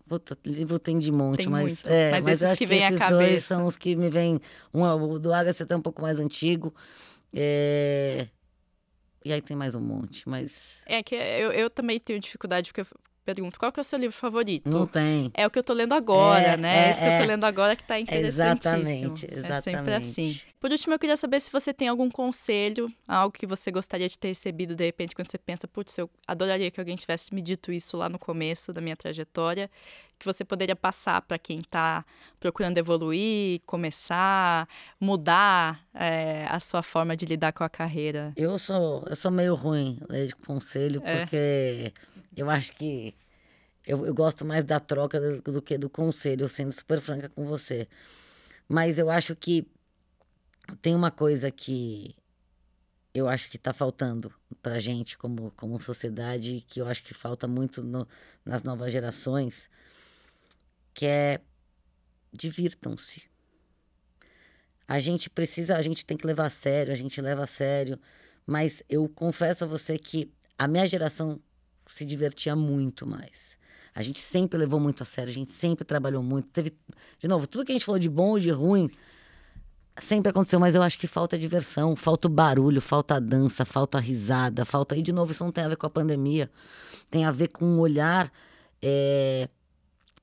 Puta, livro tem de monte, Tem mas, muito, mas eu esses acho que que vêm à esses cabeça. dois são os que me vêm. O do Agassi é até um pouco mais antigo. E aí tem mais um monte, mas... É que eu também tenho dificuldade, porque eu pergunto, qual que é o seu livro favorito? Não tem. É o que eu tô lendo agora, né? Esse que eu tô lendo agora que tá interessantíssimo. Exatamente. É sempre assim. Por último, eu queria saber se você tem algum conselho, algo que você gostaria de ter recebido, de repente, quando você pensa, putz, eu adoraria que alguém tivesse me dito isso lá no começo da minha trajetória, que você poderia passar para quem tá procurando evoluir, começar, mudar a sua forma de lidar com a carreira. Eu sou meio ruim, né, de conselho, porque eu acho que eu gosto mais da troca do que do conselho, sendo super franca com você. Mas eu acho que tem uma coisa que eu acho que está faltando pra gente como sociedade, que eu acho que falta muito nas novas gerações, que é divirtam-se. A gente tem que levar a sério, a gente leva a sério, mas eu confesso a você que a minha geração se divertia muito mais. A gente sempre levou muito a sério, a gente sempre trabalhou muito. De novo, tudo que a gente falou de bom ou de ruim sempre aconteceu, mas eu acho que falta diversão, falta o barulho, falta a dança, falta a risada, falta... E, de novo, isso não tem a ver com a pandemia. Tem a ver com um olhar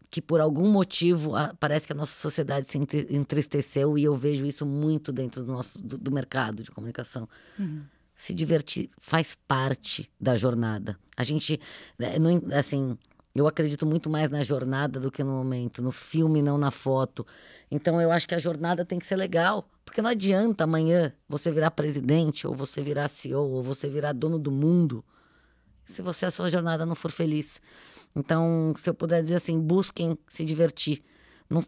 que, por algum motivo, parece que a nossa sociedade se entristeceu, e eu vejo isso muito dentro do mercado de comunicação. Uhum. Se divertir faz parte da jornada. A gente, assim... Eu acredito muito mais na jornada do que no momento, no filme, não na foto. Então, eu acho que a jornada tem que ser legal. Porque não adianta amanhã você virar presidente, ou você virar CEO, ou você virar dono do mundo, se a sua jornada não for feliz. Então, se eu puder dizer assim, busquem se divertir.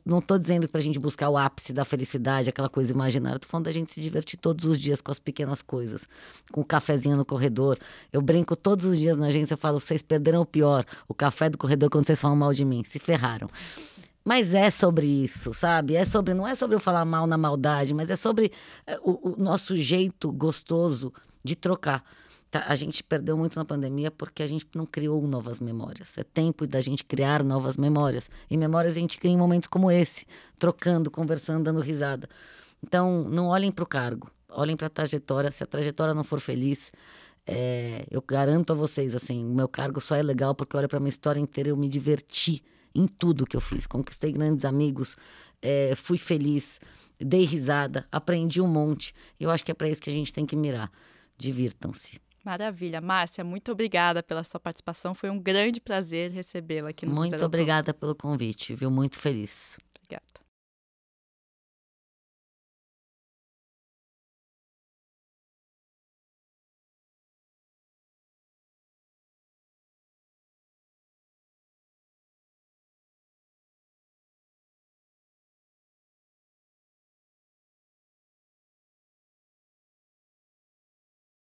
Não estou dizendo para a gente buscar o ápice da felicidade, aquela coisa imaginária. Estou falando da gente se divertir todos os dias com as pequenas coisas. Com o cafezinho no corredor. Eu brinco todos os dias na agência, eu falo, vocês perderam o pior. O café do corredor quando vocês falam mal de mim. Se ferraram. Mas é sobre isso, sabe? Não é sobre eu falar mal na maldade, mas é sobre o nosso jeito gostoso de trocar. A gente perdeu muito na pandemia porque a gente não criou novas memórias. É tempo da gente criar novas memórias. E memórias a gente cria em momentos como esse, trocando, conversando, dando risada. Então, não olhem para o cargo, olhem para a trajetória. Se a trajetória não for feliz, eu garanto a vocês, assim, o meu cargo só é legal porque olha para minha história inteira, eu me diverti em tudo que eu fiz. Conquistei grandes amigos, fui feliz, dei risada, aprendi um monte. E eu acho que é para isso que a gente tem que mirar. Divirtam-se. Maravilha. Márcia, muito obrigada pela sua participação. Foi um grande prazer recebê-la aqui no Muito obrigada pelo convite, viu? Muito feliz. Obrigada.